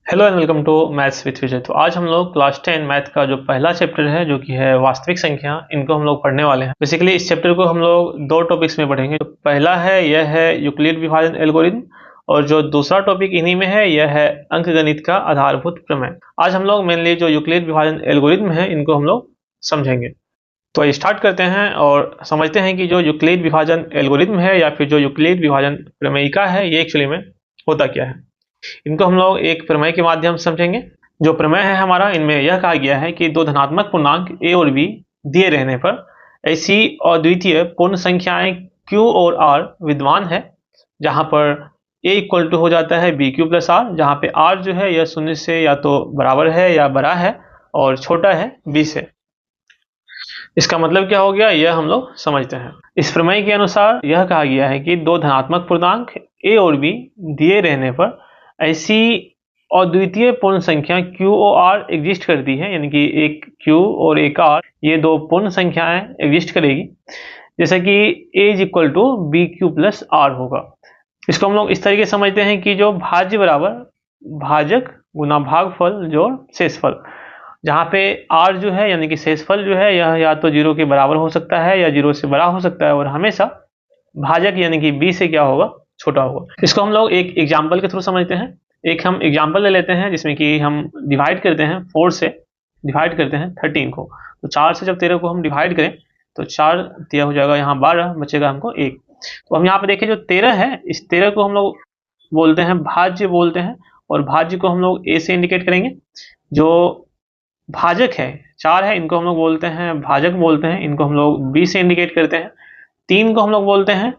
Hello and welcome to maths with Vijay. तो आज हम लोग क्लास 10 मैथ का जो पहला चैप्टर है जो कि है वास्तविक संख्या, इनको हम लोग पढ़ने वाले हैं। बेसिकली इस चैप्टर को हम लोग दो टॉपिक्स में पढ़ेंगे। तो पहला है यह है यूक्लिड विभाजन एल्गोरिथम, और जो दूसरा टॉपिक इन्हीं में है यह है अंकगणित का आधारभूत प्रमेय। आज हम लोग मेनली जो यूक्लिड विभाजन एल्गोरिथम है इनको हम लोग समझेंगे। तो आइए स्टार्ट करते हैं और समझते हैं कि जो यूक्लिड विभाजन एल्गोरिथम है या फिर जो यूक्लिड विभाजन प्रमेयिका है ये एक्चुअली में होता क्या है। इनको हम लोग एक प्रमेय के माध्यम से समझेंगे। जो प्रमेय है हमारा, इनमें यह कहा गया है कि दो धनात्मक पूर्णांक a और b दिए रहने पर ऐसी अद्वितीय पूर्ण संख्याएं q और r विद्यमान है जहां पर a इक्वल टू हो जाता है b क्यू प्लस आर, जहां पे r जो है यह शून्य से या तो बराबर है या बड़ा है और छोटा है b से। इसका मतलब क्या हो गया यह हम लोग समझते हैं। इस प्रमेय के अनुसार यह कहा गया है कि दो धनात्मक पूर्णांक a और b दिए रहने पर ऐसी अद्वितीय पूर्ण संख्या q और r एग्जिस्ट करती है, यानी कि एक q और एक r, ये दो पूर्ण संख्याएं एग्जिस्ट करेगी, जैसे कि a is equal to B Q plus R होगा। इसको हम लोग इस तरीके से समझते हैं कि जो भाज्य बराबर भाजक गुना भागफल जोड़ शेषफल, जहाँ पे r जो है यानी कि शेषफल जो है यह या तो 0 के बराबर हो सकता है या 0 से बड़ा हो सकता है, और हमेशा भाजक यानी कि b से क्या होगा, छोटा होगा। इसको हम लोग एक एग्जाम्पल के थ्रू समझते हैं। एक हम एग्जाम्पल ले लेते हैं जिसमें कि हम डिवाइड करते हैं 4 से, डिवाइड करते हैं 13 को। तो 4 से जब 13 को हम डिवाइड करें तो 4 दिया हो जाएगा, यहाँ 12 बचेगा हमको 1। तो हम यहाँ पे देखें जो 13 है, इस 13 को हम लोग बोलते हैं भाज्य बोलते हैं, और भाज्य को हम लोग a से इंडिकेट करेंगे। जो भाजक है 4 है, इनको हम लोग बोलते हैं भाजक बोलते हैं, इनको हम लोग b से इंडिकेट करते हैं। 3 को हम लोग बोलते हैं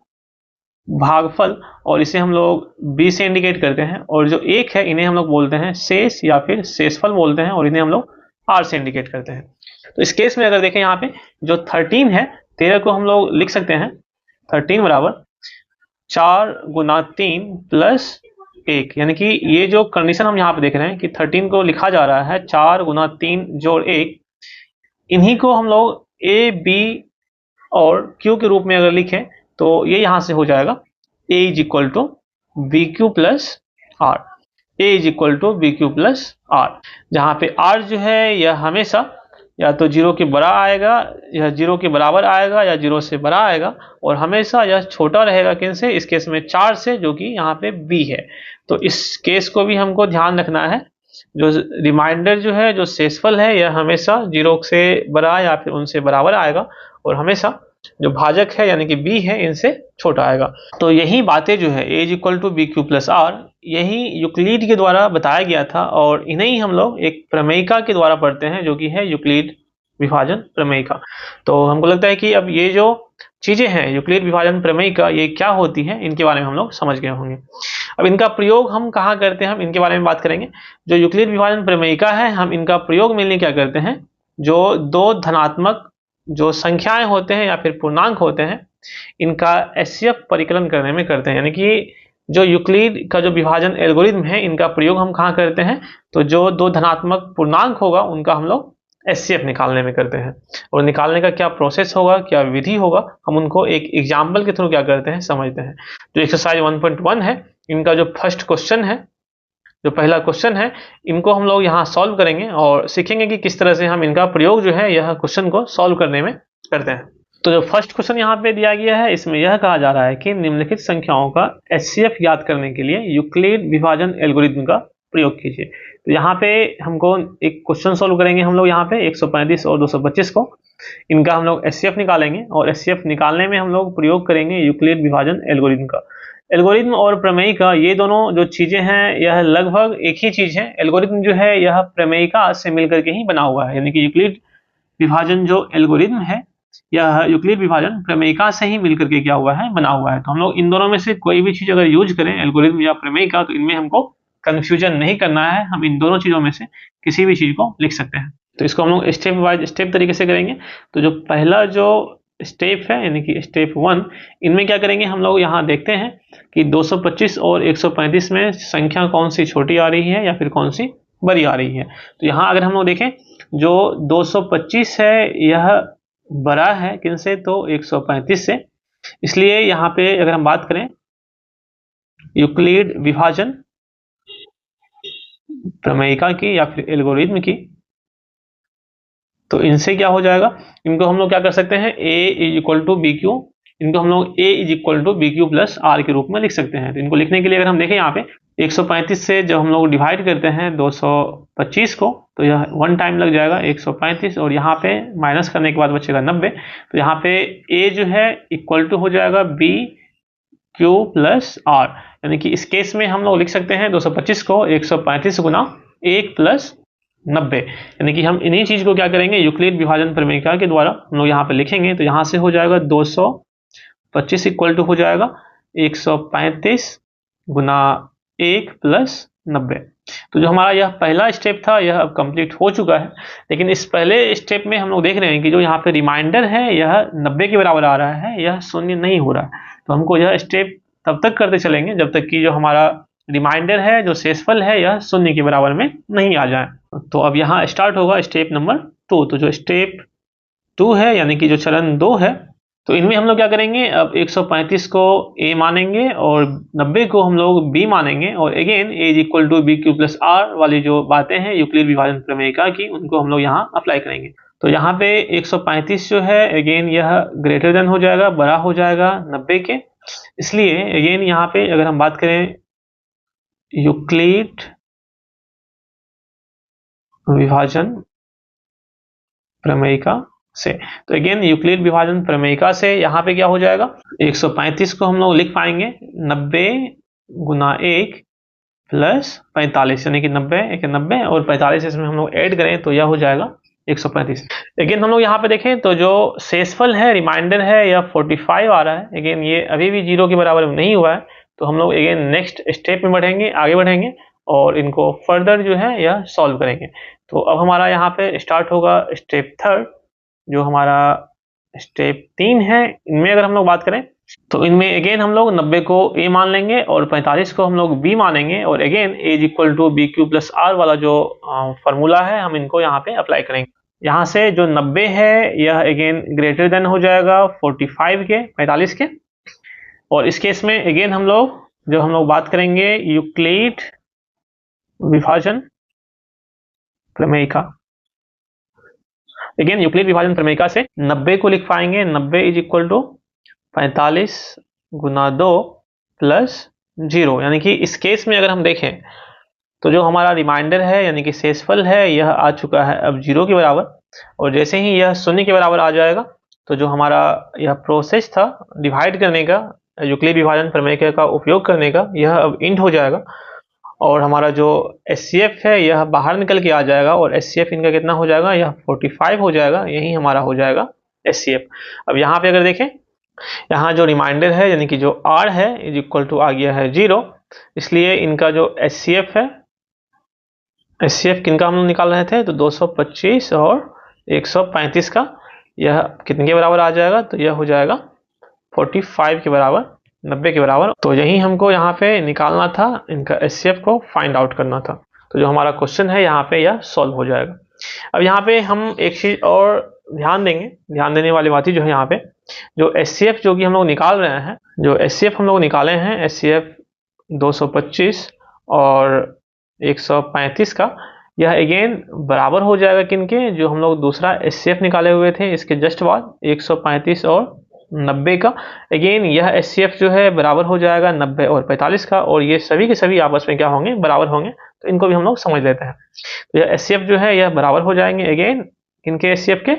भागफल, और इसे हम लोग b से इंडिकेट करते हैं। और जो 1 है इन्हें हम लोग बोलते हैं शेष या फिर शेषफल बोलते हैं, और इन्हें हम लोग r से इंडिकेट करते हैं। तो इस केस में अगर देखें यहाँ पे जो 13 है, 13 को हम लोग लिख सकते हैं 13 बराबर 4 गुना 3 प्लस 1, यानी कि ये जो कंडीशन हम यहाँ पे देख रहे हैं कि 13 को लिखा जा रहा है 4 गुना 3 जोड़ 1, इन्हीं को हम लोग a b और q के रूप में अगर लिखें तो ये यहाँ से हो जाएगा a is equal to B Q plus R, A is equal to B Q plus R, जहाँ पे r जो है यह हमेशा या तो 0 के बड़ा आएगा, यह 0 के बराबर आएगा या 0 से बड़ा आएगा, और हमेशा यह छोटा रहेगा किन से, इस केस में 4 से, जो कि यहाँ पे b है। तो इस केस को भी हमको ध्यान रखना है। जो रिमाइंडर जो है, जो शेषफल है, यह हमेशा 0 से बड़ा या फिर उनसे बराबर आएगा, और हमेशा जो भाजक है यानी कि b है इनसे छोटा आएगा। तो यही बातें जो है a is equal to B Q plus R, यही यूक्लिड के द्वारा बताया गया था, और इन्हें ही हम लोग एक प्रमेयिका के द्वारा पढ़ते हैं जो कि है यूक्लिड विभाजन प्रमेयिका। तो हमको लगता है कि अब ये जो चीजें हैं यूक्लिड विभाजन प्रमेयिका ये क्या होती है, इनके बारे में हम लोग समझ गए होंगे। अब इनका प्रयोग हम कहाँ करते हैं, हम इनके बारे में बात करेंगे। जो यूक्लिड विभाजन प्रमेयिका है, हम इनका प्रयोग मिलने क्या करते हैं, जो दो धनात्मक जो संख्याएं होते हैं या फिर पूर्णांक होते हैं, इनका एचसीएफ परिकलन करने में करते हैं। यानी कि जो यूक्लिड का जो विभाजन एल्गोरिथम है, इनका प्रयोग हम कहाँ करते हैं, तो जो दो धनात्मक पूर्णांक होगा उनका हम लोग एचसीएफ निकालने में करते हैं। और निकालने का क्या प्रोसेस होगा, क्या विधि होगा, हम उनको एक एग्जाम्पल के थ्रू क्या करते हैं, समझते हैं। जो एक्सरसाइज 1.1 है, इनका जो फर्स्ट क्वेश्चन है, जो पहला क्वेश्चन है, इनको हम लोग यहाँ सॉल्व करेंगे और सीखेंगे कि किस तरह से हम इनका प्रयोग जो है यह क्वेश्चन को सॉल्व करने में करते हैं। तो जो फर्स्ट क्वेश्चन यहाँ पे दिया गया है, इसमें यह कहा जा रहा है कि निम्नलिखित संख्याओं का एचसीएफ ज्ञात करने के लिए यूक्लिड विभाजन एल्गोरिथम का प्रयोग कीजिए। तो यहाँ पे हमको एक क्वेश्चन सॉल्व करेंगे हम लोग, यहाँ पे 135 और 225 को, इनका हम लोग एचसीएफ निकालेंगे, और एचसीएफ निकालने में हम लोग प्रयोग करेंगे यूक्लिड विभाजन एल्गोरिथम का। एल्गोरिथम और प्रमेयिका ये दोनों जो चीजें हैं यह लगभग एक ही चीज है। एल्गोरिथम जो है यह प्रमेयिका से मिलकर के ही बना हुआ है, यानी कि यूक्लिड विभाजन जो एल्गोरिथम है यह यूक्लिड विभाजन प्रमेयिका से ही मिलकर के क्या हुआ है, बना हुआ है। तो हम लोग इन दोनों में से कोई भी चीज अगर यूज करें, एल्गोरिथम या प्रमेयिका, तो इनमें हमको कंफ्यूजन नहीं करना है, हम इन दोनों चीजों में से किसी भी चीज को लिख सकते हैं। तो इसको हम लोग स्टेप वाइज स्टेप तरीके से करेंगे। तो जो पहला जो स्टेप है यानी कि स्टेप 1, इनमें क्या करेंगे हम लोग, यहाँ देखते हैं कि 225 और 135 में संख्या कौन सी छोटी आ रही है या फिर कौन सी बड़ी आ रही है। तो यहाँ अगर हम लोग देखें जो 225 है यह बड़ा है किनसे, तो 135 से, इसलिए यहाँ पे अगर हम बात करें यूक्लिड विभाजन प्रमेयिका की या फिर एल्गोरिथम की, तो इनसे क्या हो जाएगा, इनको हम लोग क्या कर सकते हैं, a is equal to B Q, इनको हम लोग a is equal to B Q plus R के रूप में लिख सकते हैं। तो इनको लिखने के लिए अगर हम देखें यहाँ पे 135 से जब हम लोग डिवाइड करते हैं 225 को, तो यह 1 टाइम लग जाएगा 135, और यहाँ पे माइनस करने के बाद बचेगा 90। तो यहाँ पे a जो है इक्वल टू हो जाएगा बी क्यू प्लस आर, यानी कि इस केस में हम लोग लिख सकते हैं 225 को 135 गुना 1 प्लस 90, यानी कि हम इन्हीं चीज को क्या करेंगे, यूक्लिड विभाजन प्रमेयिका के द्वारा हम लोग यहाँ पे लिखेंगे। तो यहाँ से हो जाएगा 225 इक्वल टू हो जाएगा 135 गुना 1 प्लस 90। तो जो हमारा यह पहला स्टेप था यह अब कंप्लीट हो चुका है, लेकिन इस पहले स्टेप में हम लोग देख रहे हैं कि जो यहाँ पे रिमाइंडर है यह 90 के बराबर आ रहा है, यह शून्य नहीं हो रहा है। तो हमको यह स्टेप तब तक करते चलेंगे जब तक कि जो हमारा रिमाइंडर है, जो शेषफल है, यह शून्य के बराबर में नहीं आ जाए। तो अब यहाँ स्टार्ट होगा स्टेप नंबर 2। तो जो स्टेप 2 है, यानी कि जो चरण 2 है, तो इनमें हम लोग क्या करेंगे, अब 135 को a मानेंगे और 90 को हम लोग b मानेंगे, और again a is equal to B Q plus R वाली जो बातें हैं यूक्लिड विभाजन प्रमेयिका की, उनको हम लोग यहाँ अप्लाई करेंगे। तो यहाँ पे 135 जो है अगेन यह ग्रेटर देन हो जाएगा, बड़ा हो जाएगा 90 के, इसलिए अगेन यहाँ पे अगर हम बात करें यूक्लिड विभाजन प्रमेयिका से, तो अगेन यूक्लिड विभाजन प्रमेयिका से यहाँ पे क्या हो जाएगा, 135 को हम लोग लिख पाएंगे 90 गुना 1 प्लस 45, यानी कि 90 एक 90 और 45 इसमें हम लोग ऐड करें तो यह हो जाएगा 135। अगेन हम लोग यहाँ पे देखें तो जो शेषफल है, रिमाइंडर है, यह 45 आ रहा है। अगेन ये अभी भी 0 के बराबर नहीं हुआ है, तो हम लोग अगेन नेक्स्ट स्टेप में बढ़ेंगे, आगे बढ़ेंगे और इनको फर्दर जो है यह सॉल्व करेंगे। तो अब हमारा यहाँ पे स्टार्ट होगा स्टेप 3, जो हमारा स्टेप 3 है। इनमें अगर हम लोग बात करें तो इनमें अगेन हम लोग 90 को a मान लेंगे और 45 को हम लोग b मानेंगे, और again a is equal to B Q plus R वाला जो फॉर्मूला है हम इनको यहाँ पे अप्लाई करेंगे। यहाँ से जो 90 है यह अगेन ग्रेटर देन हो जाएगा 45 के, 45 के, और इस केस में अगेन हम लोग बात करेंगे यूक्लिड विभाजन प्रमेयिका। अगेन यूक्लिड विभाजन प्रमेयिका से 90 को लिख पाएंगे, 90 इज इक्वल टू 45 गुना 2 प्लस 0, यानी कि इस केस में अगर हम देखें तो जो हमारा रिमाइंडर है यानी कि शेषफल है यह आ चुका है अब 0 के बराबर, और जैसे ही यह शून्य के बराबर आ जाएगा तो जो हमारा यह प्रोसेस था डिवाइड करने का, यूक्लिड विभाजन प्रमेय का उपयोग करने का, यह अब इंड हो जाएगा, और हमारा जो HCF है यह बाहर निकल के आ जाएगा, और HCF इनका कितना हो जाएगा, यह 45 हो जाएगा, यही हमारा हो जाएगा HCF। अब यहाँ पे अगर देखें, यहाँ जो रिमाइंडर है यानी कि जो R है इज इक्वल टू आ गया है 0, इसलिए इनका जो HCF है, HCF किनका हम लोग निकाल रहे थे, तो 225 और 135 का यह कितने के बराबर आ जाएगा, तो यह हो जाएगा 45 के बराबर, 90 के बराबर। तो यही हमको यहाँ पे निकालना था, इनका HCF को फाइंड आउट करना था। तो जो हमारा क्वेश्चन है यहाँ पे यह सॉल्व हो जाएगा। अब यहाँ पे हम एक चीज और ध्यान देंगे, ध्यान देने वाली बात ही जो है यहाँ पे, जो HCF जो कि हम लोग निकाल रहे हैं, जो HCF हम लोग निकाले हैं, HCF 225 और 135 का, यह अगेन बराबर हो जाएगा किनके, जो हम लोग दूसरा HCF निकाले हुए थे इसके जस्ट बाद 135 और 90 का। अगेन यह HCF जो है बराबर हो जाएगा 90 और 45 का, और ये सभी के सभी आपस में क्या होंगे, बराबर होंगे। तो इनको भी हम लोग समझ लेते हैं। तो यह HCF जो है यह बराबर हो जाएंगे अगेन किनके HCF के,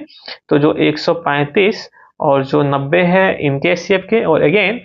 तो जो 135 और जो 90 है इनके HCF के, और अगेन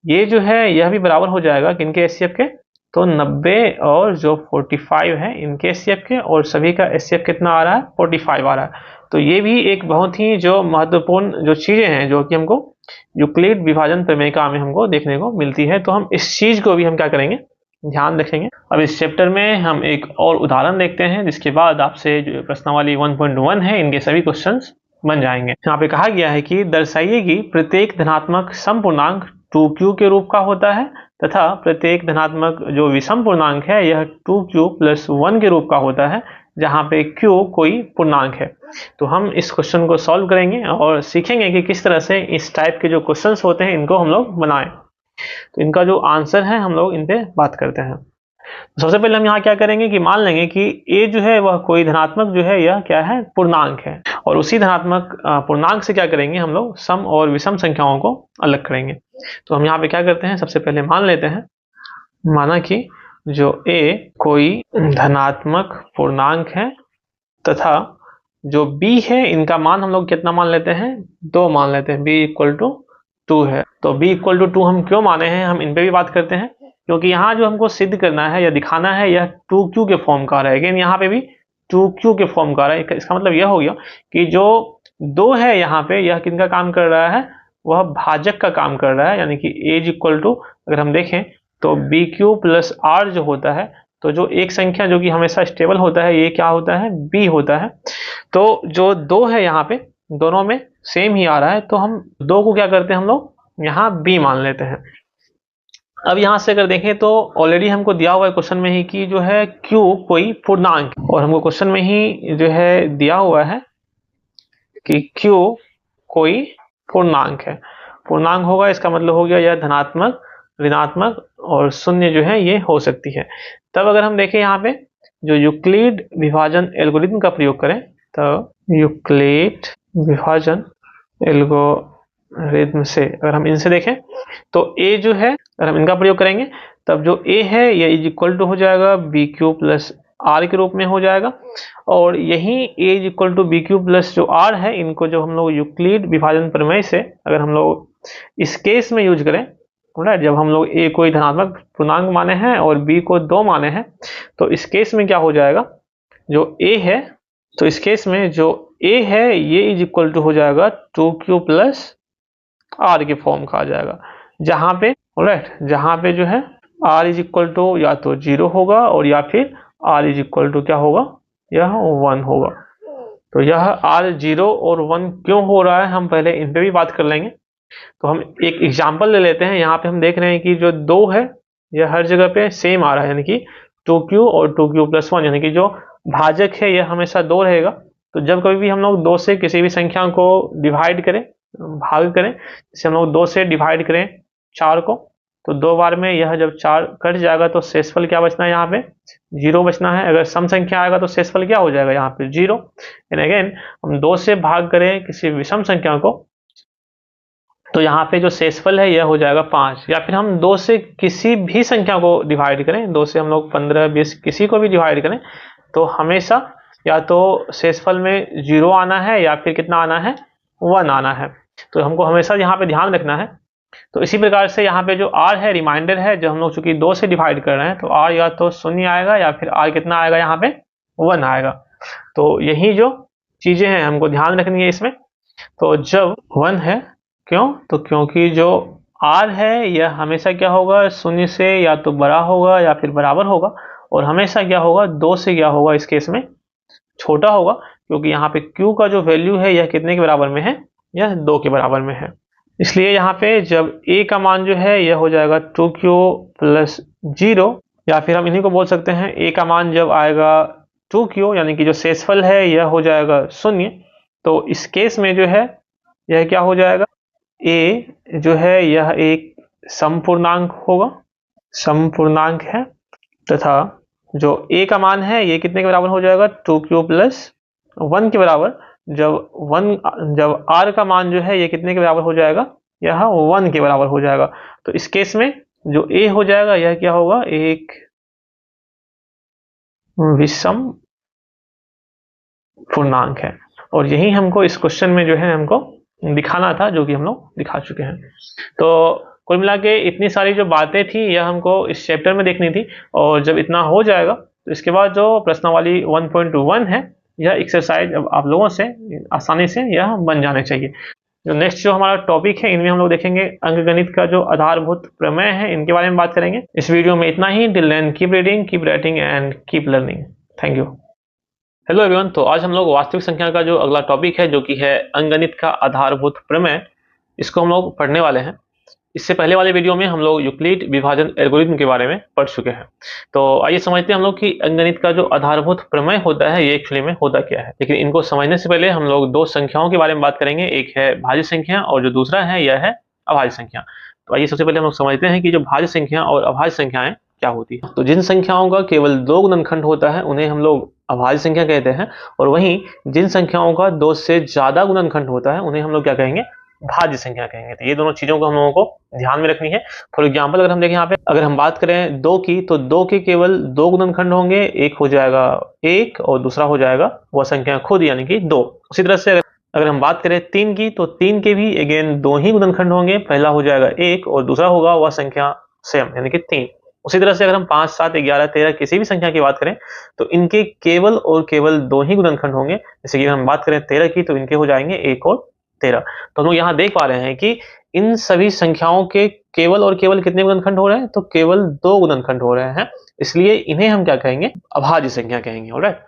ये जो है यह भी बराबर हो जाएगा किनके HCF के, तो 90 और जो 45 है इनके HCF के, और सभी का HCF कितना आ रहा है, 45 आ रहा है। तो ये भी एक बहुत ही जो महत्वपूर्ण जो चीजें हैं जो कि हमको यूक्लिड विभाजन प्रमेयिका में हमको देखने को मिलती है, तो हम इस चीज को भी हम क्या करेंगे, ध्यान रखेंगे। अब इस चैप्टर में हम एक और उदाहरण देखते हैं, जिसके बाद आपसे जो प्रश्नावली 1.1 है इनके सभी क्वेश्चंस बन जाएंगे। यहाँ पे कहा गया है कि दर्शाइए कि प्रत्येक धनात्मक समपूर्णांक 2q के रूप का होता है तथा प्रत्येक धनात्मक जो विषम पूर्णांक है यह 2q प्लस 1 के रूप का होता है, जहाँ पे q कोई पूर्णांक है। तो हम इस क्वेश्चन को सॉल्व करेंगे और सीखेंगे कि किस तरह से इस टाइप के जो क्वेश्चंस होते हैं इनको हम लोग बनाएं। तो इनका जो आंसर है हम लोग इन पे बात करते हैं। सबसे पहले हम यहाँ क्या करेंगे कि मान लेंगे कि a जो है वह कोई धनात्मक जो है यह क्या है, पूर्णांक है, और उसी धनात्मक पूर्णांक से क्या करेंगे हम लोग सम और विषम संख्याओं को अलग करेंगे। तो हम यहाँ पे क्या करते हैं, सबसे पहले मान लेते हैं, माना कि जो a कोई धनात्मक पूर्णांक है तथा जो b है इनका मान हम लोग कितना मान लेते हैं, 2 मान लेते हैं, b इक्वल टू 2 है। तो b इक्वल टू 2 हम क्यों माने हैं, हम इन पे भी बात करते हैं, क्योंकि यहाँ जो हमको सिद्ध करना है या दिखाना है यह 2q के फॉर्म का आ रहा है। अगेन यहाँ पे भी 2q के फॉर्म का आ रहा है। इसका मतलब यह हो गया कि जो 2 है यहाँ पे यह किनका काम कर रहा है, वह भाजक का काम कर रहा है, यानी कि a इक्वल टू अगर हम देखें तो bq प्लस r जो होता है, तो जो एक संख्या जो कि हमेशा स्टेबल होता है ये क्या होता है, b होता है। तो जो 2 है यहाँ पे दोनों में सेम ही आ रहा है, तो हम 2 को क्या करते हैं, हम लोग यहाँ b मान लेते हैं। अब यहाँ से अगर देखें तो ऑलरेडी हमको दिया हुआ है क्वेश्चन में ही कि जो है q कोई पूर्णांक, और हमको क्वेश्चन में ही जो है दिया हुआ है कि q कोई पूर्णांक है। पूर्णांक होगा इसका मतलब हो गया यह धनात्मक, ऋणात्मक और शून्य जो है ये हो सकती है। तब अगर हम देखें यहाँ पे जो यूक्लिड विभाजन एल्गोरिथम का प्रयोग करें, तो यूक्लिड विभाजन एल्गोरिथम से अगर हम इनसे देखें तो a जो है अगर हम इनका प्रयोग करेंगे तब जो a है ये इज इक्वल टू हो जाएगा बी क्यू प्लस आर के रूप में हो जाएगा, और यही a is equal to B Q plus जो r है इनको जब हम लोग यूक्लिड विभाजन प्रमेय से अगर हम लोग इस केस में यूज करें, राइट, जब हम लोग a को धनात्मक पूर्णांक माने हैं और b को 2 माने हैं, तो इस केस में क्या हो जाएगा, जो a है, तो इस केस में जो a है ये इज इक्वल टू हो जाएगा 2q प्लस r के फॉर्म का आ जाएगा, जहां पे राइट, जहां पे जो है r इज इक्वल टू या तो 0 होगा और या फिर r इज इक्वल टू क्या होगा, यह 1 होगा। तो यह r 0 और 1 क्यों हो रहा है हम पहले इन पे भी बात कर लेंगे। तो हम एक एग्जांपल ले लेते हैं। यहाँ पे हम देख रहे हैं कि जो 2 है यह हर जगह पे सेम आ रहा है, यानी कि 2q और 2q प्लस 1, यानी कि जो भाजक है यह हमेशा 2 रहेगा। तो जब कभी भी हम लोग 2 से किसी भी संख्या को डिवाइड करें, भाग करें, जैसे हम लोग 2 से डिवाइड करें 4 को, तो 2 बार में यह जब 4 कट जाएगा तो शेषफल क्या बचना है, यहाँ पे 0 बचना है। अगर सम संख्या आएगा तो शेषफल क्या हो जाएगा, यहाँ पे 0। एंड अगेन हम 2 से भाग करें किसी विषम संख्या को, तो यहाँ पे जो शेषफल है यह हो जाएगा 5। या फिर हम 2 से किसी भी संख्या को डिवाइड करें, 2 से हम लोग 15 20 किसी को भी डिवाइड करें, तो हमेशा या तो शेषफल में 0 आना है या फिर कितना आना है, 1 आना है। तो हमको हमेशा यहाँ पे ध्यान रखना है। तो इसी प्रकार से यहाँ पे जो r है रिमाइंडर है, जब हम लोग चूंकि 2 से डिवाइड कर रहे हैं तो r या तो 0 आएगा या फिर r कितना आएगा, यहाँ पे 1 आएगा। तो यही जो चीजें हैं हमको ध्यान रखनी है इसमें। तो जब 1 है, क्यों, तो क्योंकि जो r है यह हमेशा क्या होगा, 0 से या तो बड़ा होगा या फिर बराबर होगा, और हमेशा क्या होगा, 2 से क्या होगा इस केस में छोटा होगा, क्योंकि यहाँ पे q का जो वैल्यू है यह कितने के बराबर में है, यह 2 के बराबर में है। इसलिए यहाँ पे जब a का मान जो है यह हो जाएगा 2q प्लस 0, या फिर हम इन्हीं को बोल सकते हैं a का मान जब आएगा 2q, यानी कि जो शेषफल है यह हो जाएगा 0। तो इस केस में जो है यह क्या हो जाएगा, a जो है यह एक समपूर्णांक होगा, समपूर्णांक है, तथा जो a का मान है ये कितने के बराबर हो जाएगा, 2q प्लस 1 के बराबर। जब r का मान जो है ये कितने के बराबर हो जाएगा, यह 1 के बराबर हो जाएगा। तो इस केस में जो a हो जाएगा यह क्या होगा, एक विषम पूर्णांक है। और यही हमको इस क्वेश्चन में जो है हमको दिखाना था, जो कि हम लोग दिखा चुके हैं। तो कुल मिला के इतनी सारी जो बातें थी यह हमको इस चैप्टर में देखनी थी, और जब इतना हो जाएगा तो इसके बाद जो प्रश्नावली 1.1 है यह एक्सरसाइज अब आप लोगों से आसानी से यह बन जाने चाहिए। जो नेक्स्ट जो हमारा टॉपिक है इनमें हम लोग देखेंगे अंकगणित का जो आधारभूत प्रमेय है, इनके बारे में बात करेंगे। इस वीडियो में इतना ही। Till then keep reading, keep writing and keep learning. Thank you. Hello everyone, तो आज हम लोग वास्तविक संख्या का जो अगला टॉपिक है जो कि है अंकगणित का आधारभूत प्रमेय, इसको हम लोग पढ़ने वाले हैं। इससे पहले वाले वीडियो में हम लोग यूक्लिड विभाजन एल्गोरिथम के बारे में पढ़ चुके हैं। तो आइए समझते हैं हम लोग कि अंकगणित का जो आधारभूत प्रमेय होता है ये एक्चुअली में होता क्या है। लेकिन इनको समझने से पहले हम लोग 2 संख्याओं के बारे में बात करेंगे, एक है भाज्य संख्या और जो दूसरा है यह है अभाज्य संख्या। तो आइए सबसे पहले हम लोग समझते हैं कि जो भाज्य संख्या और अभाज्य संख्याएं क्या होती है। तो जिन संख्याओं का केवल 2 गुणनखंड होता है उन्हें हम लोग अभाज्य संख्या कहते हैं, और वहीं जिन संख्याओं का 2 से ज्यादा गुणनखंड होता है उन्हें हम लोग क्या कहेंगे, भाज्य संख्या कहेंगे। तो ये दोनों चीजों को हम लोगों को ध्यान में रखनी है। फॉर एग्जाम्पल अगर हम देखें यहाँ पे, अगर हम बात करें 2 की, तो 2 के केवल 2 गुणनखंड होंगे, एक हो जाएगा 1 और दूसरा हो जाएगा वह संख्या खुद यानी कि 2। उसी तरह से अगर हम बात करें 3 की, तो 3 के भी अगेन 2 ही गुणनखंड होंगे, पहला हो जाएगा 1 और दूसरा होगा वह संख्या सेम यानी कि 3। उसी तरह से अगर हम 5, 7, 11, 13 किसी भी संख्या की बात करें तो इनके केवल और केवल 2 ही गुणनखंड होंगे। जैसे कि हम बात करें 13 की, तो इनके हो जाएंगे 1 और 13। तो हम लोग यहाँ देख पा रहे हैं कि इन सभी संख्याओं के केवल और केवल कितने गुणनखंड हो रहे हैं, तो केवल 2 गुणनखंड हो रहे हैं, इसलिए इन्हें हम क्या कहेंगे, अभाज्य संख्या कहेंगे। ऑलराइट,